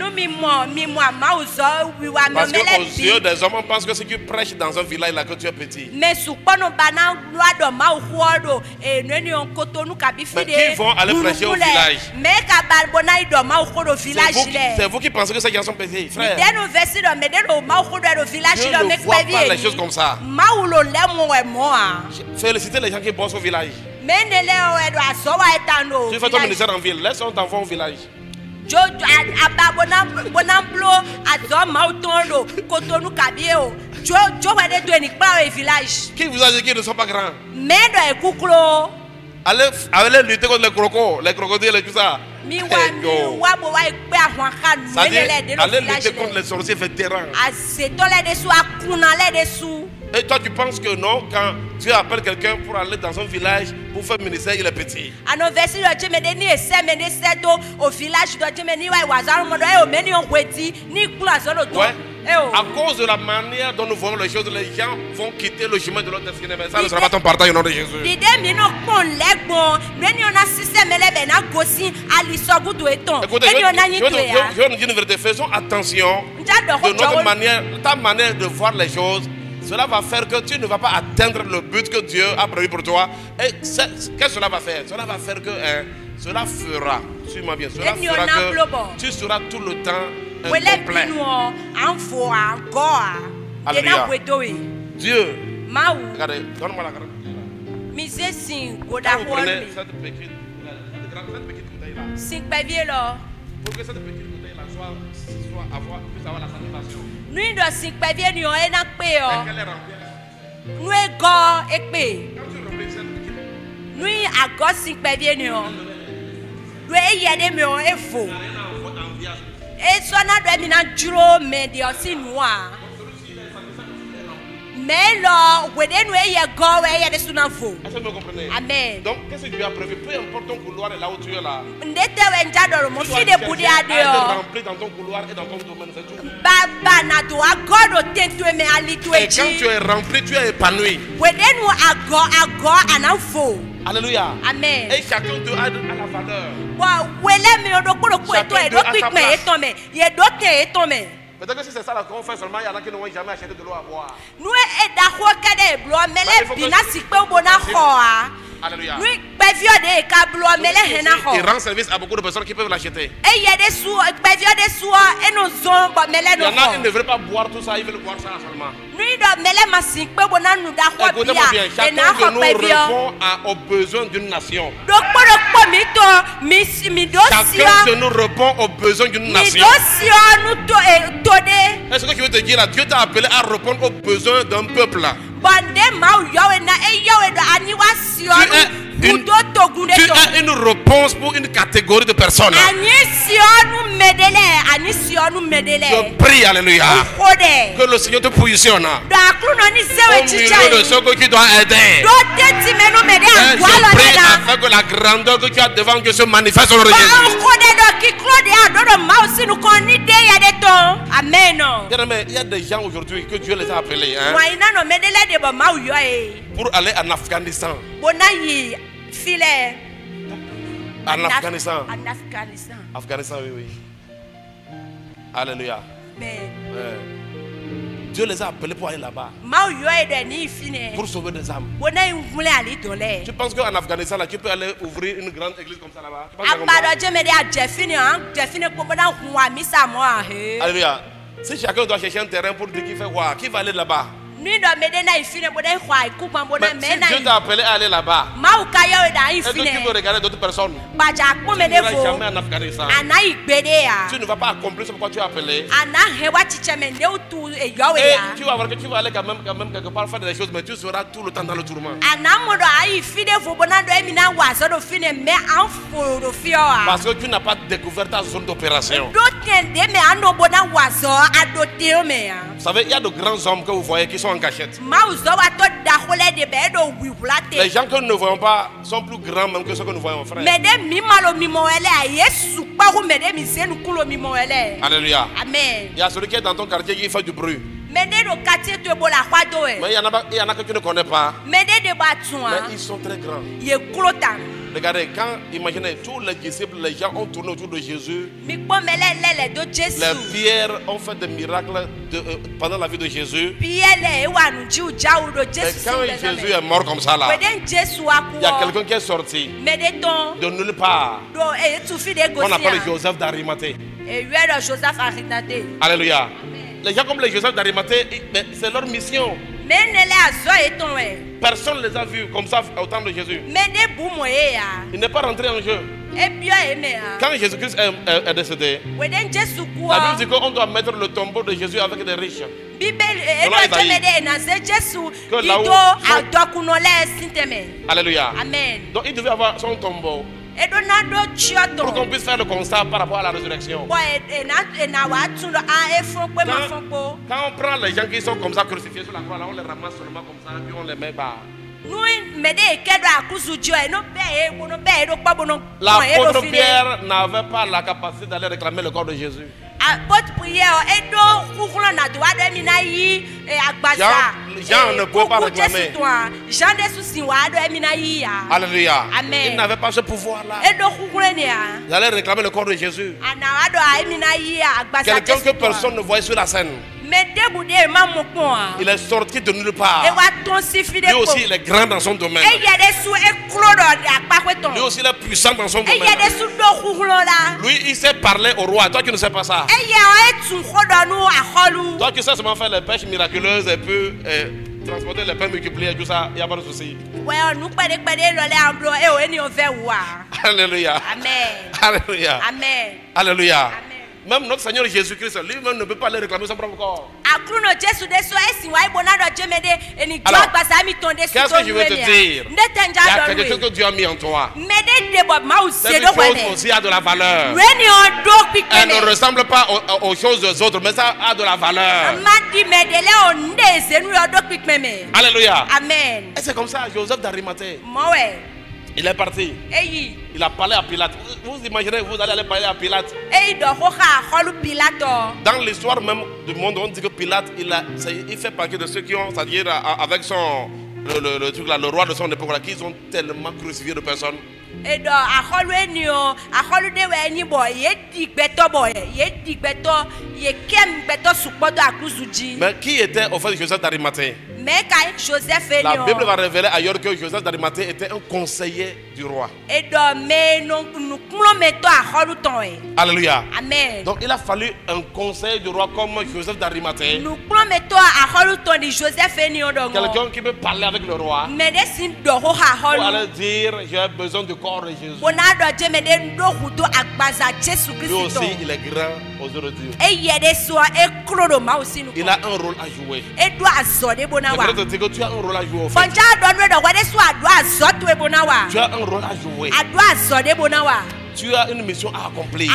Parce qu'aux yeux des hommes, on pense que si tu prêches dans un village là, que tu es petit. Mais qui vont aller prêcher au village? C'est vous qui pensez que ces gens sont petits, frère. Dieu ne voit pas les choses comme ça. Félicitez les gens qui bossent au village. Tu fais ton ministère en ville, laisse ton enfant au village. Qui vous a dit qu'ils ne sont pas grands? Allez lutter contre les crocodiles et tout ça. Allez lutter contre les sorciers vétérans. Et toi tu penses que non, quand tu appelles quelqu'un pour aller dans un village pour faire ministère, il est petit. Ouais. À cause de la manière dont nous voyons les choses, les gens vont quitter le chemin de leur destinée. Mais ça ne sera pas ton partage au nom de Jésus. Écoutez, je vais nous dire une vérité. Faisons attention de notre manière, ta manière de voir les choses. Cela va faire que tu ne vas pas atteindre le but que Dieu a prévu pour toi. Et qu'est-ce que cela va faire? Cela va faire que cela fera, suis-moi bien, cela fera que tu seras tout le temps complet. Alléluia. Dieu, regardez, donne-moi la grande bouteille. Quand vous prenez cette petite bouteille là, pour que cette petite bouteille là puisse avoir la satisfaction. Quand elle est remplie, quand tu remplis cette petite Amen. Donc, qu'est-ce que Dieu a prévu? Peu importe ton couloir et là où tu es là. Tu dois être rempli dans ton couloir et dans ton domaine. C'est tout. Et quand tu es rempli, tu es épanoui. Alléluia. Amen. Et chacun d'eux a la valeur. Peut-être que si c'est ça qu'on fait seulement, il y en a qui n'ont jamais acheté de l'eau à boire. Alléluia. Nous bevio de kablo mele hena ho. Il rend service à beaucoup de personnes qui peuvent l'acheter. Et il y a des sous bevio de sous et nous zon ba mele Il y no en a qui ho. ne veulent pas boire tout ça, ils veulent boire ça seulement. Nous do mele masik pe bona nous da ho Écoutez-moi bien, bia. chacun de nous répond aux besoins d'une nation. Donc pour mi to mi Chacun dosia. de nous répond aux besoins d'une Mi nation. dosia nous to de. Est-ce que tu veux te dire là, Dieu t'a appelé à répondre aux besoins d'un peuple là. Bande ma yowe na e yowe do ani wa sio. Tu as une réponse pour une catégorie de personnes. Ani sio nous medele, ani sio nous medele. Je prie, alléluia, Kode. que le Seigneur te positionne Da kruno ni au sewe chicha. milieu de ceux que tu dois aider. Do teti meno mede Et agwalo je prie na. afin que la grandeur que tu as devant Dieu se manifeste sur le Ba Jésus. kode do ki klode a do do mausi nu koni de ya de ton. Amen. Bien-aimé, il y a des gens aujourd'hui que Dieu les a appelés Wa ina no medele de ba mau yo e. pour aller en Afghanistan. Bona yi file. En Afghanistan. En Afghanistan. Afghanistan, oui, oui. Alléluia. Mais Dieu les a appelés pour aller là-bas, mau yo e de ni fine. pour sauver des âmes. Bona yi vule ali dole. Tu penses qu'en Afghanistan, là, tu peux aller ouvrir une grande église comme ça là-bas? Tu penses que c'est comme ça? Abado je mede a jefine an jefine ko bona huwa misa mo a he. Alléluia. Si chacun doit chercher un terrain pour dire qu'il fait quoi, qui va aller là-bas? Ni do mede na ifine bona hwa ikupa bona Mais me si na. Dieu t'a appelé à aller là-bas, Mau ka yo da est-ce que tu ifine. peux regarder d'autres personnes? Baja ko Tu mede n'iras fo. jamais en Afghanistan. Ana igbede ya. Tu ne vas pas accomplir ce pourquoi tu es appelé. Ana hewa chiche me ne utu e yowe Et ya. tu vas voir que tu vas aller quand même quelque part faire des choses, mais tu seras tout le temps dans le tourment. Ana mo do ai fide fo bona do emi na wa so do fine me an fo do fio a. Parce que tu n'as pas découvert ta zone d'opération. Do tende me ano bona wa so adote me ya. Vous savez, il y a de grands hommes que vous voyez qui sont en cachette. Mau zo wa to da hole de be do wi wulate. Les gens que nous ne voyons pas sont plus grands même que ceux que nous voyons, frère. Me de mi malo mi mo ele a Yesu pa ko me de mi se nu kulo mi mo ele. Alléluia. Amen. Il y a celui qui est dans ton quartier qui fait du bruit. Me de do quartier to bo la kwa do e. Mais il y en a que tu ne connais pas. Me de ba tun Mais a. ils sont très grands. Ye klotan. Regardez, quand, imaginez, tous les disciples, les gens ont tourné autour de Jésus. Mi po me le do Jesu. Les pierres ont fait des miracles pendant la vie de Jésus. Piele e wa nu ji uja u do Et Jesu. quand Jésus est mort comme ça là, Weden Jesu aku. il y a quelqu'un qui est sorti Me de ton de nulle part. do e tu fi de On appelle gosia. Joseph d'Arimathée. E yue do Joseph Arimathée. Alléluia. Les gens comme les Joseph d'Arimathée, c'est leur mission. Me ne le azo e ton e. Personne ne les a vus comme ça au temps de Jésus. Me de bu mo e ya. Il n'est pas rentré en jeu. E bio e me ya. Quand Jésus-Christ est décédé, Weden Jesu ku. la Bible dit qu'on doit mettre le tombeau de Jésus avec des riches. Bíbélì Selon edo Isaïe. jemede na se Jesu Que là où- ido adokunole sinteme. Alléluia. Amen. Donc il devait avoir son tombeau Edo na do pour qu'on chioto. puisse faire le constat par rapport à la résurrection. Bo na wa tun do a efon pe ma fon po. Quand on prend les gens qui sont comme ça crucifiés sur la croix, là, on les ramasse seulement comme ça, puis on les met bas. Nu mede kedo akusu jo e no be e wo no be e do pa bo no. L'apôtre Pierre n'avait pas la capacité d'aller réclamer le corps de Jésus. Apôtre prière edo kukulo na do ade mi na yi agbasa. Jean ne pouvait pas réclamer. Jean de susi wa ado emi na yi ya. Alléluia. Amen. Il n'avait pas ce pouvoir-là. Edo kukulo ni ya. Il allait réclamer le corps de Jésus. Ana ado emi na yi ya agbasa. Quelqu'un que personne ne voyait sur la scène. Me debude ma mo pon a. Il est sorti de nulle E part. wa ton si fi de Lui ko. aussi, il est grand dans son domaine. E ya de su e klo do akpa ton. Lui aussi, il est puissant dans son E ya de domaine. su do kukulo la. Lui, il sait parler au roi. Toi qui ne sais pas ça. E ya e tun ko do nu aholu. Toi qui sais seulement faire les pêches miraculeuses et puis transporter les pains multipliés et tout ça, il n'y a pas de souci. We nu pede lo le amblo e o eni o ve wa. Alléluia. Amen. Alléluia. Amen. Alléluia. Amen. Même notre Seigneur Jésus-Christ lui-même ne peut pas aller réclamer son propre corps. Akruno Jesu de so esi wa ibona do jemede eni jo Alors, agbasa mi ton de su qu'est-ce que je veux te dire? Ne Il y a tenja quelque chose do. que Dieu a mis en toi. Me de bob ma o se Cette do chose wele. aussi a de la valeur. Weni o do Elle ne pikeme. ressemble pas aux choses des autres, mais ça a de la valeur. Madi medele o nde se nu o do pikeme. Alléluia. Amen. Et c'est comme ça, Joseph d'Arimathée, Mowe. il est parti. Eyi. Il a parlé à Pilate. Vous imaginez, vous allez aller parler à Pilate. Eyi do hoka holu Pilato. Dans l'histoire même du monde, on dit que Pilate, il fait partie de ceux qui ont, c'est-à-dire avec son, le truc là, le roi de son époque là, qu'ils ont tellement crucifié de personnes. Et donc, à Halloween, à Halloween, ni boy, yedi beto boy, yedi beto, yekem beto supodo akuzuji. Mais qui était au fait de Joseph d'Arimathée? Mais quand Joseph est La Bible va révéler ailleurs que Joseph d'Arimathée était un conseiller du roi. Et donc, mais nous mettons à Halloween. Alléluia. Amen. Donc il a fallu un conseiller du roi comme Joseph d'Arimathée. Nous mettons à Halloween de Joseph et Niodong. Quelqu'un qui peut parler avec le roi. Mais des signes de Halloween. Pour aller dire j'ai besoin du corps de Jésus. Lui aussi il est grand aujourd'hui. Il a un rôle à jouer. Je te dire que tu as un rôle à jouer au fait. Tu as un rôle à jouer. Tu as une mission à accomplir.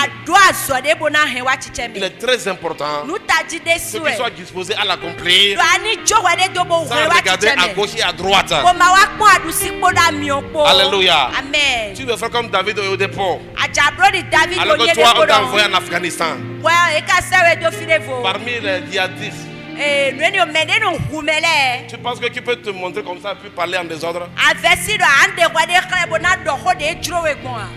Il est très important que tu sois disposé à l'accomplir sans regarder à gauche et à droite. Alléluia. Amen. Tu veux faire comme David au dépôt. Alors que toi on t'a envoyé en Afghanistan. Parmi les djihadistes. Tu penses que tu peux te montrer comme ça puis parler en désordre?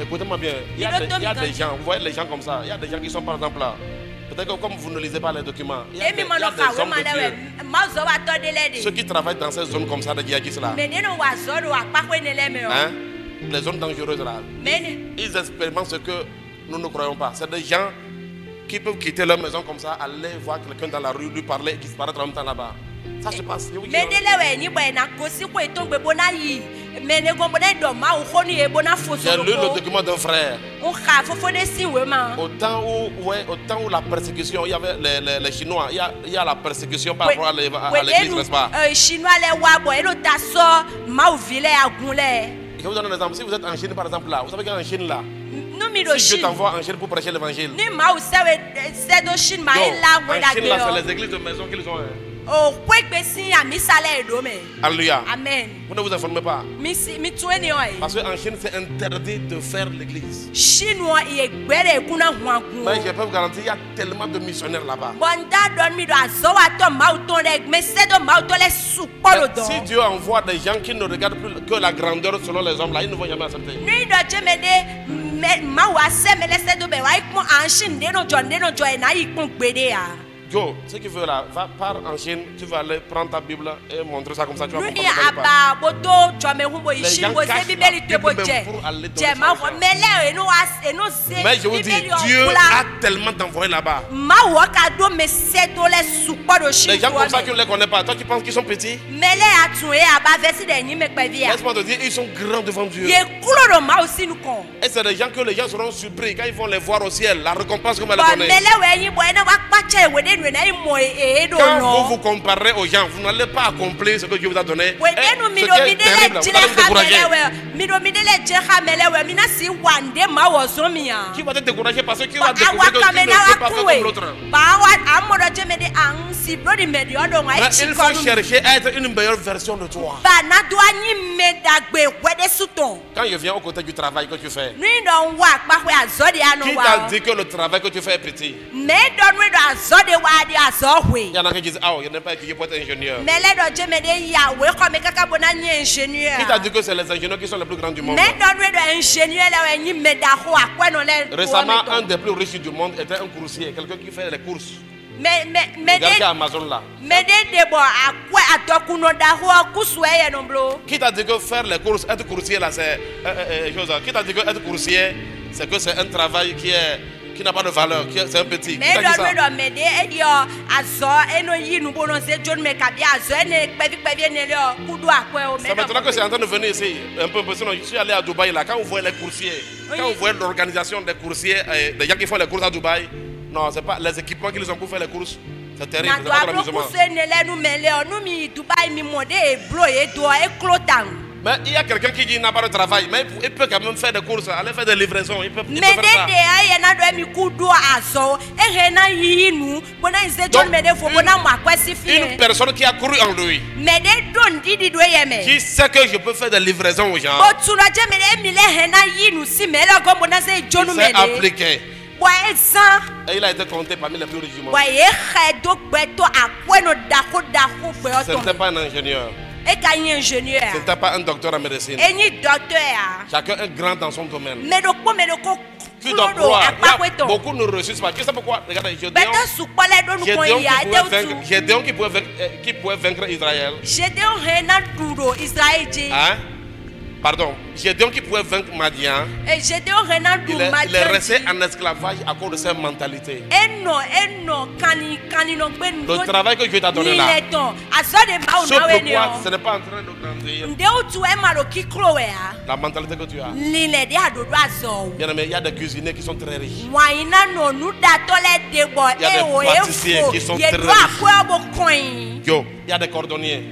Écoutez-moi bien, il y a des gens, vous voyez les gens comme ça, il y a des gens qui sont par exemple là. Peut-être que comme vous ne lisez pas les documents, il y a des hommes de Dieu. Ceux qui travaillent dans ces zones comme ça, de djihadistes là, hein? Les zones dangereuses là, ils expérimentent ce que nous ne croyons pas. C'est des gens qui peuvent quitter leur maison comme ça, aller voir quelqu'un dans la rue, lui parler et disparaître en même temps là-bas. Ça se passe. J'ai lu le document d'un frère. Au temps où la persécution, il y avait les Chinois, il y a la persécution par rapport à l'église, n'est-ce pas? Je vous donne un exemple. Si vous êtes en Chine par exemple là, vous savez qu'en Chine là, si Dieu t'envoie en Chine pour prêcher l'évangile, en Chine là, c'est les églises de maison qu'ils ont. Alléluia. Amen. Vous ne vous informez pas. Parce qu'en Chine, c'est interdit de faire l'église. Mais je peux vous garantir, il y a tellement de missionnaires là-bas. Si Dieu envoie des gens qui ne regardent plus que la grandeur selon les hommes, là, ils ne vont jamais accepter. Go, ce qu'il veut là, va par en Chine, tu vas aller prendre ta Bible et montrer ça comme ça, tu vas comprendre. Les gens cachent la Bible pour aller donner ça. Mais je vous dis, Dieu a tellement d'envoyés là-bas. Les gens comme ça qui ne les connaissent pas, toi tu penses qu'ils sont petits? Laisse-moi te dire, ils sont grands devant Dieu. Et c'est des gens que les gens seront surpris quand ils vont les voir au ciel, la récompense que vous allez donner. Quand vous vous comparez aux gens, vous n'allez pas accomplir ce que Dieu vous a donné. Et ce qui est terrible, vous allez vous décourager. Qui va te décourager parce que tu vas découvrir que tu ne peux pas faire comme l'autre. Mais il faut chercher à être une meilleure version de toi. Quand je viens au côté du travail que tu fais, qui t'a dit que le travail que tu fais est petit? Il y en a qui disent, ah, il n'est pas équipé pour être ingénieur. Qui t'a dit que c'est les ingénieurs qui sont les plus grands du monde? Récemment, un des plus riches du monde était un coursier, quelqu'un qui fait les courses. Regardez Amazon là. Qui t'a dit que faire les courses, être coursier là, c'est qui t'a dit que être coursier, c'est que c'est un travail qui n'a pas de valeur, c'est un petit. C'est maintenant que c'est en train de venir ici, un peu, sinon je suis allé à Dubaï là, quand vous voyez les coursiers, quand vous voyez l'organisation des coursiers, des gens qui font les courses à Dubaï, non, c'est pas les équipements qu'ils ont pour faire les courses, c'est terrible, c'est pas de l'amusement. Mais il y a quelqu'un qui dit qu'il n'a pas de travail, mais il peut quand même faire des courses, aller faire des livraisons, il peut faire ça. Une personne qui a couru en lui, qui sait que je peux faire des livraisons aux gens, il s'est appliqué. Et il a été compté parmi les plus riches du monde. Ce n'était pas un ingénieur. Et quand il est ingénieur. Ce n'était pas un docteur en médecine. Et ni docteur. Chacun est grand dans son domaine. Mais le coup, Tu dois croire. Beaucoup ne réussissent pas. Tu sais pourquoi? Regardez, Gédéon qui pouvait vaincre Israël. Hein? Pardon, Gédéon qui pouvait vaincre Madian. Il est resté en esclavage à cause de sa mentalité. Le travail que Dieu t'a donné là. C'est pourquoi ce n'est pas en train de grandir. La mentalité que tu as. Bien aimé, il y a des cuisiniers qui sont très riches. Il y a des pâtissiers qui sont très riches. Yo, il y a des cordonniers.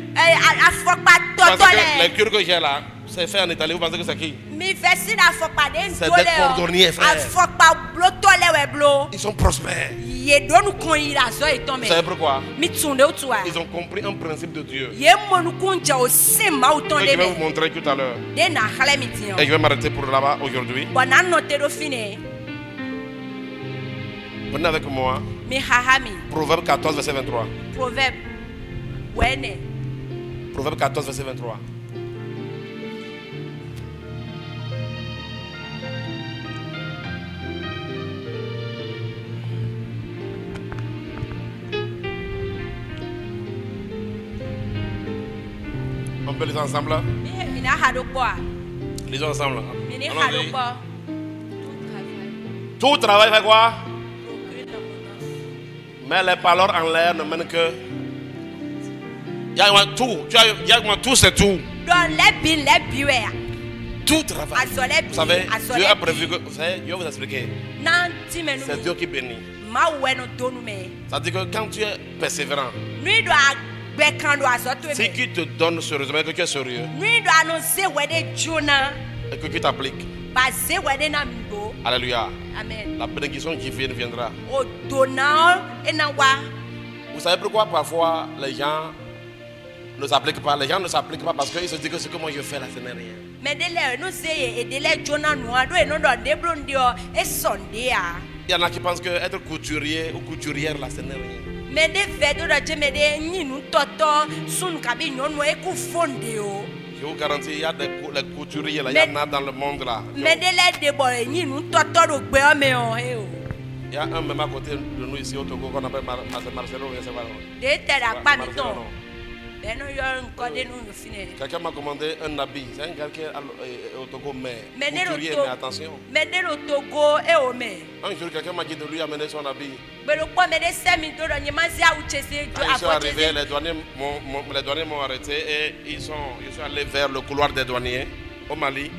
Parce que les cures que j'ai là, c'est fait en Italie. Vous pensez que c'est qui? C'est des cordonniers, frère. Ils sont prospères. Vous savez pourquoi? Ils ont compris un principe de Dieu. Je vais vous montrer tout à l'heure. Et je vais m'arrêter pour là-bas aujourd'hui. Venez avec moi. Proverbe 14, verset 23. Proverbe 14, verset 23. On peut lire ensemble? Lisons ensemble. Tout travail fait quoi? Mais les paroles en l'air ne mènent que. Tout, c'est tout. Tout travail. Vous savez, Dieu a prévu que. Vous savez, je vais vous expliquer. C'est Dieu qui bénit. C'est-à-dire que quand tu es persévérant, si tu te donnes sérieusement, que tu es sérieux, et que tu t'appliques, alléluia, la bénédiction qui viendra. Vous savez pourquoi parfois les gens ne s'appliquent pas? Les gens ne s'appliquent pas parce qu'ils se disent que ce que moi je fais là, ce n'est rien. Il y en a qui pensent que être couturier ou couturière là, ce n'est rien. Je vous garantis, il y a des couturiers là, il y en a dans le monde là. Il y a un même à côté de nous ici au Togo qu'on appelle Marcelo. Quelqu'un m'a commandé un habit. C'est un gars qui est au Togo, mais couturier, mais attention. Un jour, quelqu'un m'a dit de lui amener son habit. Quand ils sont arrivés, les douaniers m'ont arrêté et ils sont allés vers le couloir des douaniers au Mali.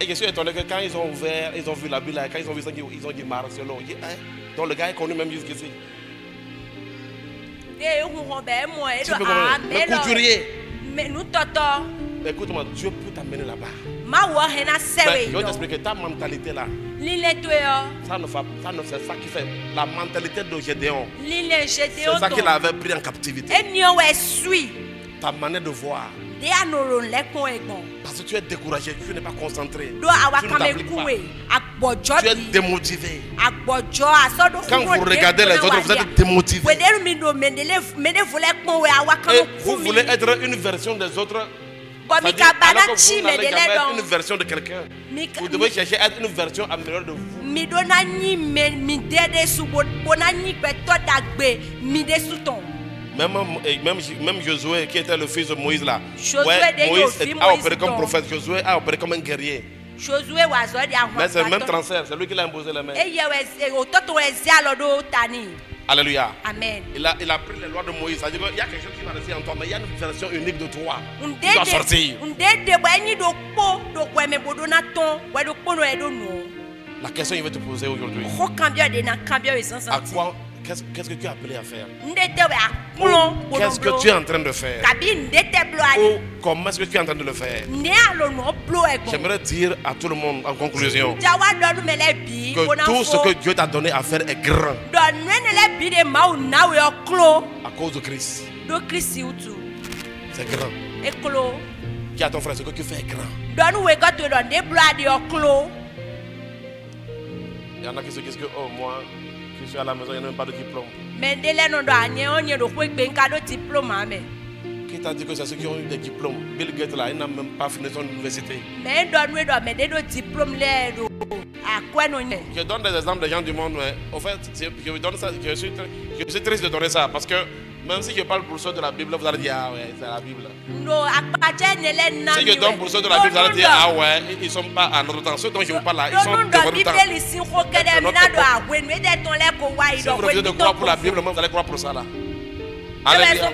Et je suis étonné que quand ils ont ouvert, ils ont vu l'habit là, quand ils ont vu ça, ils ont dit Marcelo. Donc le gars est connu même jusqu'ici. Le couturier. Écoute-moi, Dieu peut t'amener là-bas. Je vais t'expliquer ta mentalité là. C'est ça qui fait la mentalité de Gédéon. C'est ça qu'il avait pris en captivité. Ta manière de voir. Parce que tu es découragé, tu n'es pas concentré. Tu ne t'appliques pas. Tu es démotivé. Quand vous regardez les autres, vous êtes démotivé. Et vous voulez être une version des autres. Alors que vous n'allez jamais être une version de quelqu'un. Vous devez chercher à être une version améliorée de vous. Même Josué qui était le fils de Moïse là. Moïse a opéré comme prophète. Josué a opéré comme un guerrier. Mais c'est le même transfert, c'est lui qui l'a imposé les mains. Alléluia. Amen. Il a pris les lois de Moïse. Il y a quelque chose qui va rester en toi, mais il y a une version unique de toi qui doit sortir. La question que je vais te poser aujourd'hui. À quoi? Qu'est-ce que tu es appelé à faire? Qu'est-ce que tu es en train de faire? Ou comment est-ce que tu es en train de le faire? J'aimerais dire à tout le monde en conclusion que tout ce que Dieu t'a donné à faire est grand à cause de Christ. C'est grand. Dis à ton frère, ce que tu fais est grand. Il y en a qui se disent que oh moi je suis à la maison, il n'y a même pas de diplôme. Qui t'a dit que c'est ceux qui ont eu des diplômes? Bill Gates là, il n'a même pas fini son université. Je donne des exemples des gens du monde, mais au fait, je donne ça, je suis triste de donner ça parce que même si je parle pour ceux de la Bible, vous allez dire ah ouais, c'est la Bible. Si je donne pour ceux de la Bible, vous allez dire ah ouais, ils ne sont pas à notre temps. Ceux dont je vous parle là, ils sont de votre temps. Si vous refusez de croire pour la Bible, vous allez croire pour ça là. Alléluia.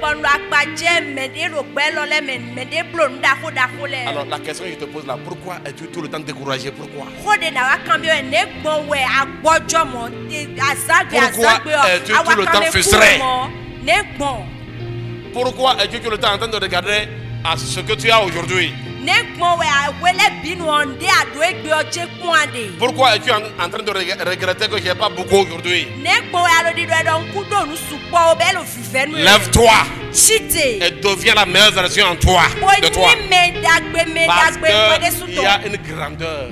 Alors la question que je te pose là, pourquoi es-tu tout le temps découragé? Pourquoi? Pourquoi es-tu tout le temps frustré? Pourquoi es-tu tout le temps en train de regarder à ce que tu as aujourd'hui? Pourquoi es-tu en train de regretter que je n'ai pas beaucoup aujourd'hui? Lève-toi et deviens la meilleure version en toi, de toi. Parce qu'il y a une grandeur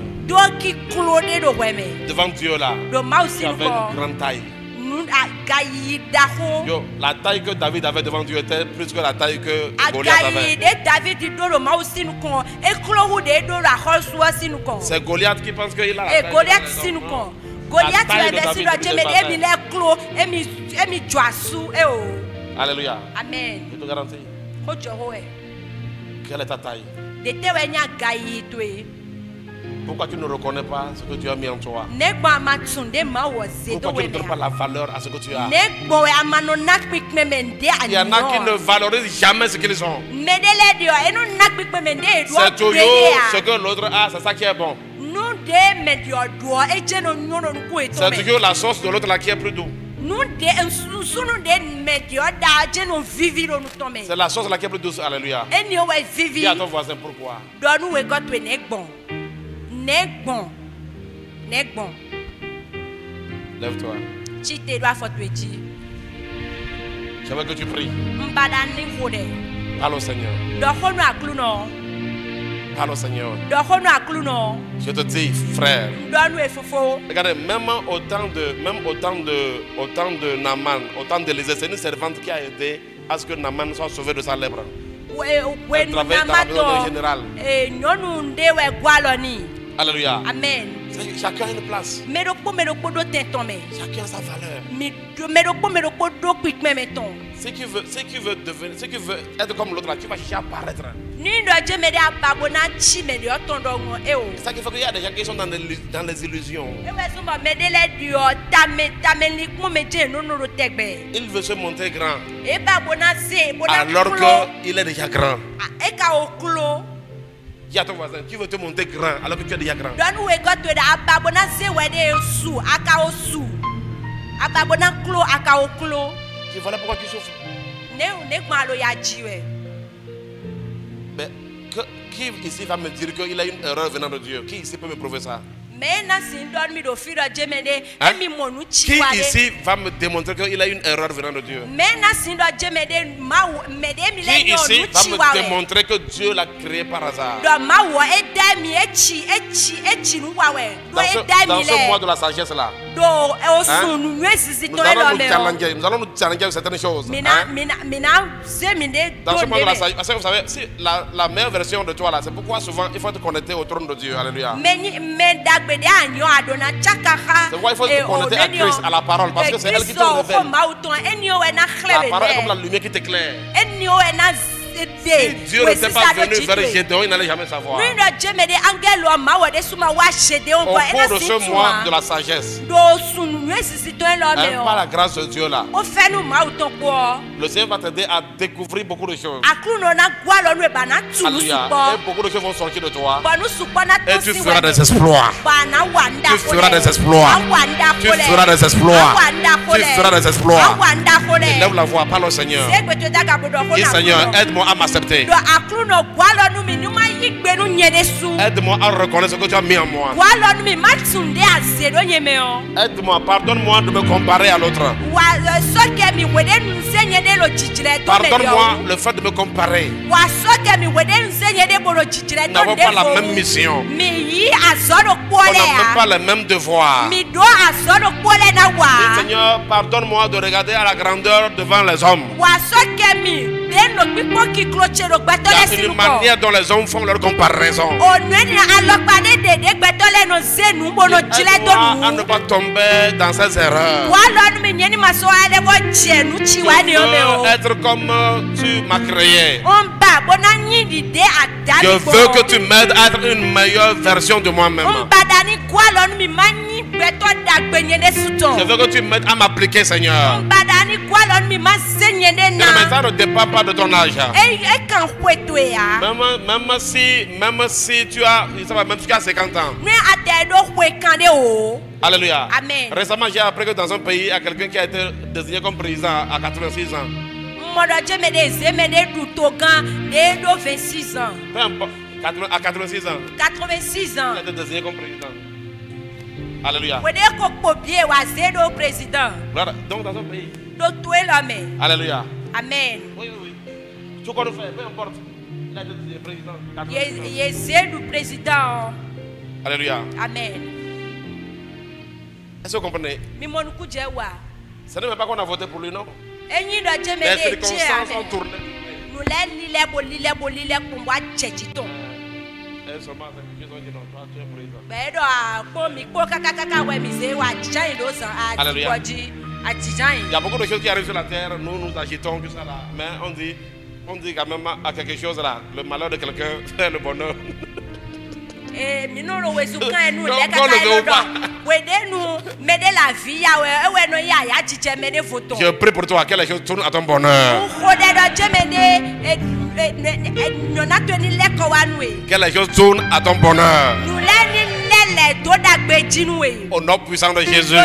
devant Dieu là, qui avait une grande taille. Yo, la taille que David avait devant Dieu était plus que la taille que Goliath avait. C'est Goliath qui pense qu'il a la taille. Alléluia. Amen. Je te garantis. Quelle est ta taille? Pourquoi tu ne reconnais pas ce que tu as mis en toi? Pourquoi tu ne donnes pas la valeur à ce que tu as? Il y en a qui ne valorisent jamais ce qu'ils ont. C'est toujours ce que l'autre a, c'est ça qui est bon. C'est toujours la sauce de l'autre là qui est plus douce. C'est la sauce là qui est plus douce. Alléluia. Dis à ton voisin pourquoi. Lève-toi. Je veux que tu pries. Parle au Seigneur. Parle au Seigneur. Je te dis, frère. Regardez, même au temps de Naaman, au temps d'Élisée, c'est une servante qui a aidé à ce que Naaman soit sauvé de sa lèpre. Elle travaille dans la maison du général. Alléluia. Amen. Chacun a une place. Chacun a sa valeur. Si tu veux être comme l'autre là, tu vas chercher à paraître. C'est ça qu'il faut qu'il y a des gens qui sont dans les illusions. Il veut se montrer grand alors qu'il est déjà grand. Dis à ton voisin, tu veux te montrer grand alors que tu es déjà grand. Tu voilà pourquoi tu souffres. Mais qui ici va me dire qu'il a une erreur venant de Dieu? Qui ici peut me prouver ça? Qui ici va me démontrer qu'il a une erreur venant de Dieu? Qui ici va me démontrer que Dieu l'a créé par hasard? Dans ce mois de la sagesse là, nous allons nous challenger certaines choses. Dans ce mois de la sagesse, parce que vous savez, si la meilleure version de toi là, c'est pourquoi souvent il faut te connecter au trône de Dieu. Alléluia. C'est pourquoi il faut te connecter à Christ, à la parole, parce que c'est elle qui te révèle. La parole est comme la lumière qui t'éclaire. Si Dieu n'était pas venu vers Gédéon, il n'allait jamais savoir. Au cours de ce mois de la sagesse, par la grâce de Dieu là, le Seigneur va t'aider à découvrir beaucoup de choses. Alléluia. Et beaucoup de choses vont sortir de toi. Et tu feras des exploits. Tu feras des exploits. Tu feras des exploits. Tu feras des exploits. Et lève la voix, parle au Seigneur. Dis Seigneur, aide-moi à m'accepter. Aide-moi à reconnaître ce que tu as mis en moi. Aide-moi, pardonne-moi de me comparer à l'autre. Pardonne-moi le fait de me comparer. Nous n'avons pas la même mission. On n'a même pas les mêmes devoirs. Seigneur, pardonne-moi de regarder à la grandeur devant les hommes. Il y a une manière dont les hommes font leur comparaison. À ne pas tomber dans ces erreurs. Je veux être comme tu m'as créé. Je veux que tu m'aides à être une meilleure version de moi-même. Je veux que tu m'aides à m'appliquer, Seigneur. Ça ne dépend pas de ton âge. Même si tu as 50 ans. Alléluia. Amen. Récemment, j'ai appris que dans un pays, il y a quelqu'un qui a été désigné comme président à 86 ans. Peu importe, à 86 ans. 86 ans. Il a été désigné comme président. Alléluia. Voilà. Donc dans un pays. Alléluia. Amen. Oui. Tout qu'on fait, peu importe. Il a été désigné président. Président. Alléluia. Amen. Est-ce que vous comprenez? Ce n'est même pas qu'on a voté pour lui, non? Les circonstances ont tourné. Amen. Alléluia. Il y a beaucoup de choses qui arrivent sur la terre. Nous agitons tout ça là. Mais on dit quand même à quelque chose là. Le malheur de quelqu'un fait le bonheur. Je prie pour toi que les choses tournent à ton bonheur. Que les choses tournent à ton bonheur. Au nom puissant de Jésus.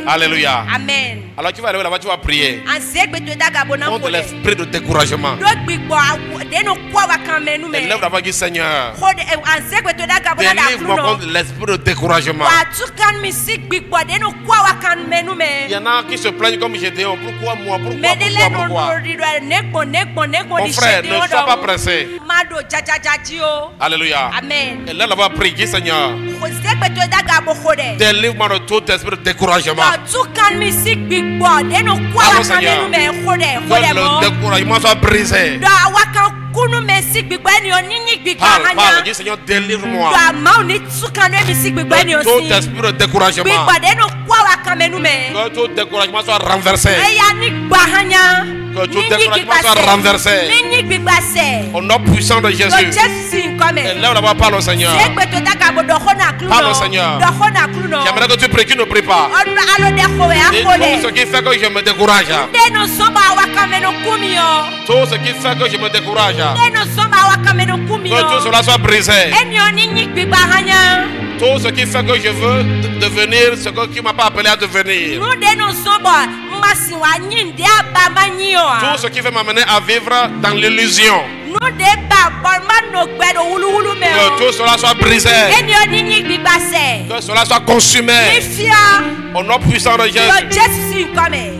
Alléluia. Amen. Alors tu vas aller là-bas, tu vas prier contre l'esprit de découragement. Et lève d'abord, dis Seigneur, délivre-moi contre l'esprit de découragement. Il y en a qui se plaignent comme Gédéon. Pourquoi moi? Pourquoi? Mon frère, ne sois pas pressé. Alléluia. Amen. Et là, là-bas, prie, dis Seigneur, délivre-moi de tout esprit de découragement. Allons, Seigneur, que le découragement soit brisé. Parle, dis Seigneur, délivre-moi de tout esprit de découragement. Que tout découragement soit renversé. Que tout découragement soit renversé. Au nom puissant de Jésus. Et là, on va parler au Seigneur. Parle au Seigneur. J'aimerais que tu pries, tu ne pries pas. Et tout ce qui fait que je me décourage. Tout ce qui fait que je me décourage. Que tout cela soit brisé. Tout ce qui fait que je veux devenir ce que tu ne m'as pas appelé à devenir. Tout ce qui veut m'amener à vivre dans l'illusion. Que tout cela soit brisé. Que cela soit consumé. Au nom puissant de Jésus.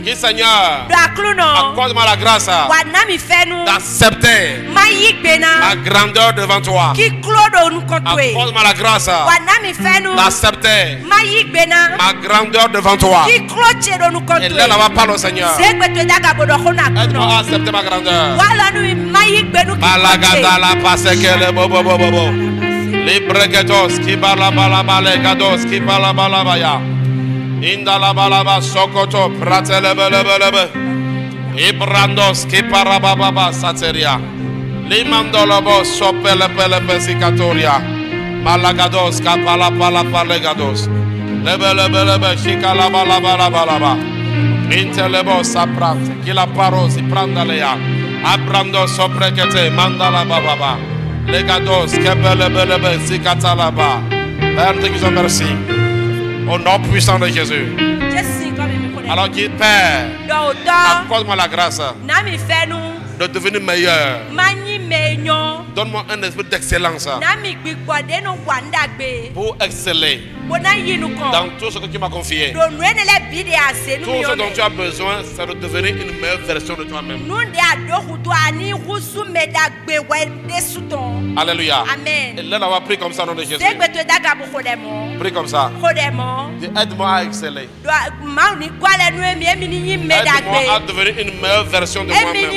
Qui Seigneur, accorde-moi la grâce d'accepter ma grandeur devant toi. Accorde-moi la grâce d'accepter ma grandeur devant toi. Et là, on va parler au Seigneur. Aide-moi à accepter ma grandeur. Balagada la pasekele bobo bobo. Libregetos ki balabala gados ki balabala ya. Indala balaba sokoto pratelebelebelebe. Ibrandos ki parababa sateria. Limandolobo sopele pesicatoria. Malagados ka pala gados. Lebelebelebe shikala balaba. Intelebo saprat ki la parosi prandalea. Abrando soprekete mandala baba. Legados kebelebelebe zikatalaba. Père, nous te disons merci. Au nom puissant de Jésus. Alors qu'il Père, accorde-moi la grâce de devenir meilleur. Donne-moi un esprit d'excellence pour exceller dans tout ce que tu m'as confié. Tout ce dont tu as besoin, c'est de devenir une meilleure version de toi-même. Alléluia. Amen. Et là, on va prier comme ça au nom de Jésus. Prie comme ça. Aide-moi à exceller. Aide-moi à devenir une meilleure version de moi-même.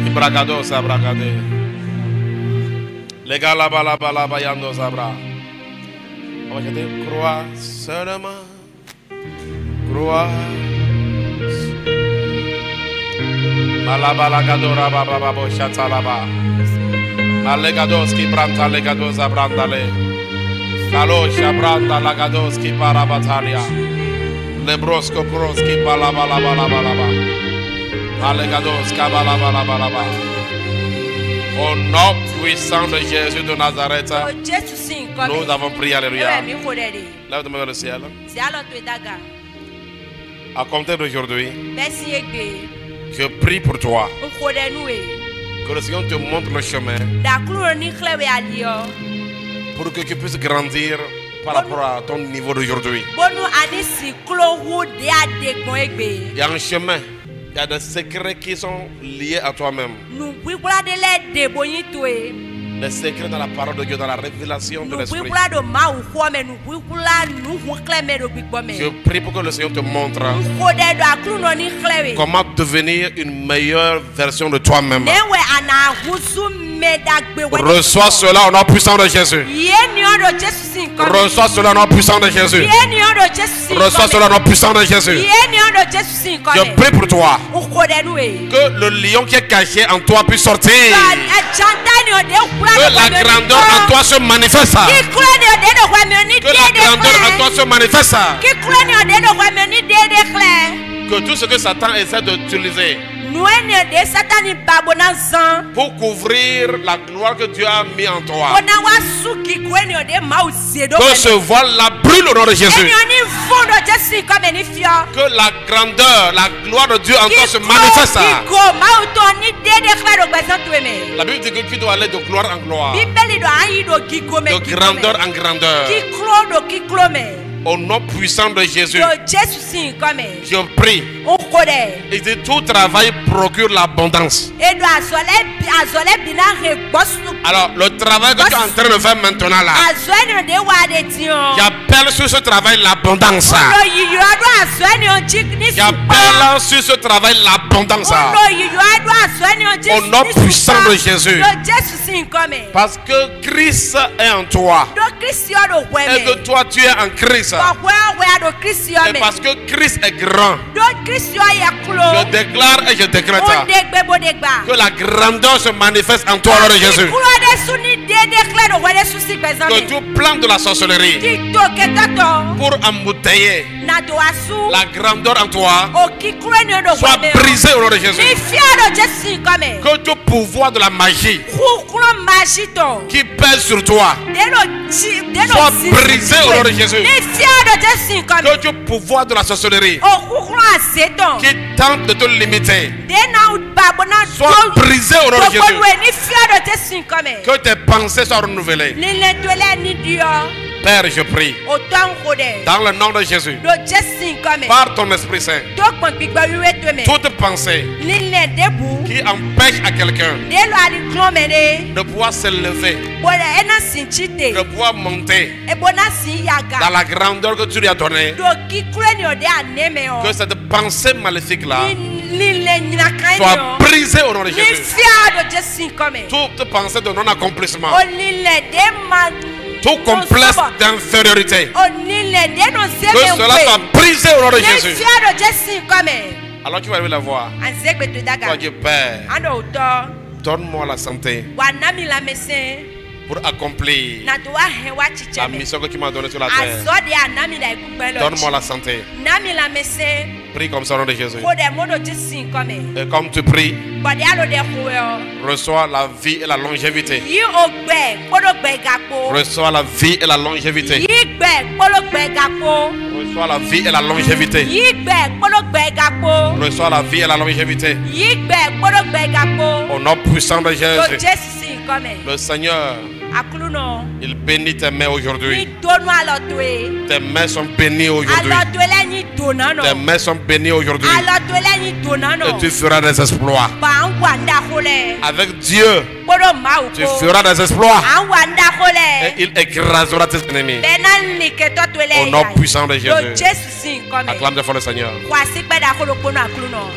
Ibragados abragade. Les gars là-bas yandos abra. On va chanter croix seulement. Croix. Malabalagadora baba chatalaba. Alegados qui branta legados abrandale. Kalo shabranda lagados qui parabatalia. Lebrosco pros qui balabalabalaba. Alegados kabalabalaba. Au nom puissant de Jésus de Nazareth, nous avons prié. Alléluia. Lève-toi le ciel. À compter d'aujourd'hui, je prie pour toi. Que le Seigneur te montre le chemin pour que tu puisses grandir par rapport à ton niveau d'aujourd'hui. Il y a un chemin. Il y a des secrets qui sont liés à toi-même. Les secrets dans la parole de Dieu, dans la révélation de l'Esprit. Je prie pour que le Seigneur te montre comment devenir une meilleure version de toi-même. Reçois cela au nom puissant de Jésus. Reçois cela au nom puissant de Jésus. Reçois cela au nom puissant de Jésus. Je prie pour toi que le lion qui est caché en toi puisse sortir. Que la grandeur en toi se manifeste. Que la grandeur en toi se manifeste. Que tout ce que Satan essaie d'utiliser pour couvrir la gloire que Dieu a mis en toi, que ce voile-là brûle au nom de Jésus. Que la grandeur, la gloire de Dieu en toi se manifeste. La Bible dit que tu dois aller de gloire en gloire, de grandeur en grandeur. Au nom puissant de Jésus, je prie. Et dit tout travail procure l'abondance. Alors le travail que tu es en train de faire maintenant là, j'appelle sur ce travail l'abondance. J'appelle sur ce travail l'abondance. Au nom puissant de Jésus. Parce que Christ est en toi. Et que toi tu es en Christ. Et parce que Christ est grand, je déclare et je décrète que la grandeur se manifeste en toi, Lord Jésus. Que tout plan de la sorcellerie pour embouteiller la grandeur en toi soit brisé au nom de Jésus. Que tout pouvoir de la magie qui pèse sur toi soit brisé au nom de Jésus. Que tout pouvoir de la sorcellerie qui tente de te limiter soit brisé au nom de Jésus. Que tes pensées soient renouvelées. Père, je prie dans le nom de Jésus, par ton Esprit Saint, toute pensée qui empêche à quelqu'un de pouvoir s'élever, de pouvoir monter dans la grandeur que tu lui as donnée, que cette pensée maléfique là soit brisée au nom de Jésus. Toute pensée de non-accomplissement, tout complexe d'infériorité, que cela soit brisé au nom de Jésus. Alors tu vas aller la voir. Toi Dieu Père, donne-moi la santé pour accomplir na do wa he wa la chicheme mission que tu m'as donnée sur la terre. azode anami la igubelo Donne-moi la santé. nami la mese Prie comme ça au nom de Jésus. ko de modo jisin comme Et comme tu pries, body alo de ho reçois la vie et la longévité. yi ogbe kodo gbe gapo Reçois la vie et la longévité. yi gbe kodo gbe gapo Reçois la vie et la longévité. yi gbe kodo gbe gapo Reçois la vie et la longévité. yi gbe kodo gbe gapo Au nom puissant de do Jésus. jesin comme Le Seigneur, akuluno il bénit tes mains ni aujourd'hui. donu alotoe Tes mains sont bénies aujourd'hui. alotoe la ni donano Tes mains sont bénies aujourd'hui. alotoe la ni donano Et tu feras des exploits. ba ngwanda hole Avec Dieu, kodo mau tu ko feras des exploits. ngwanda hole Et il écrasera tes ennemis. benan like to tole Au nom puissant de do Jésus. jesu sin comme Acclame de fois le Seigneur. kwasi gbeda ko lo pono akuluno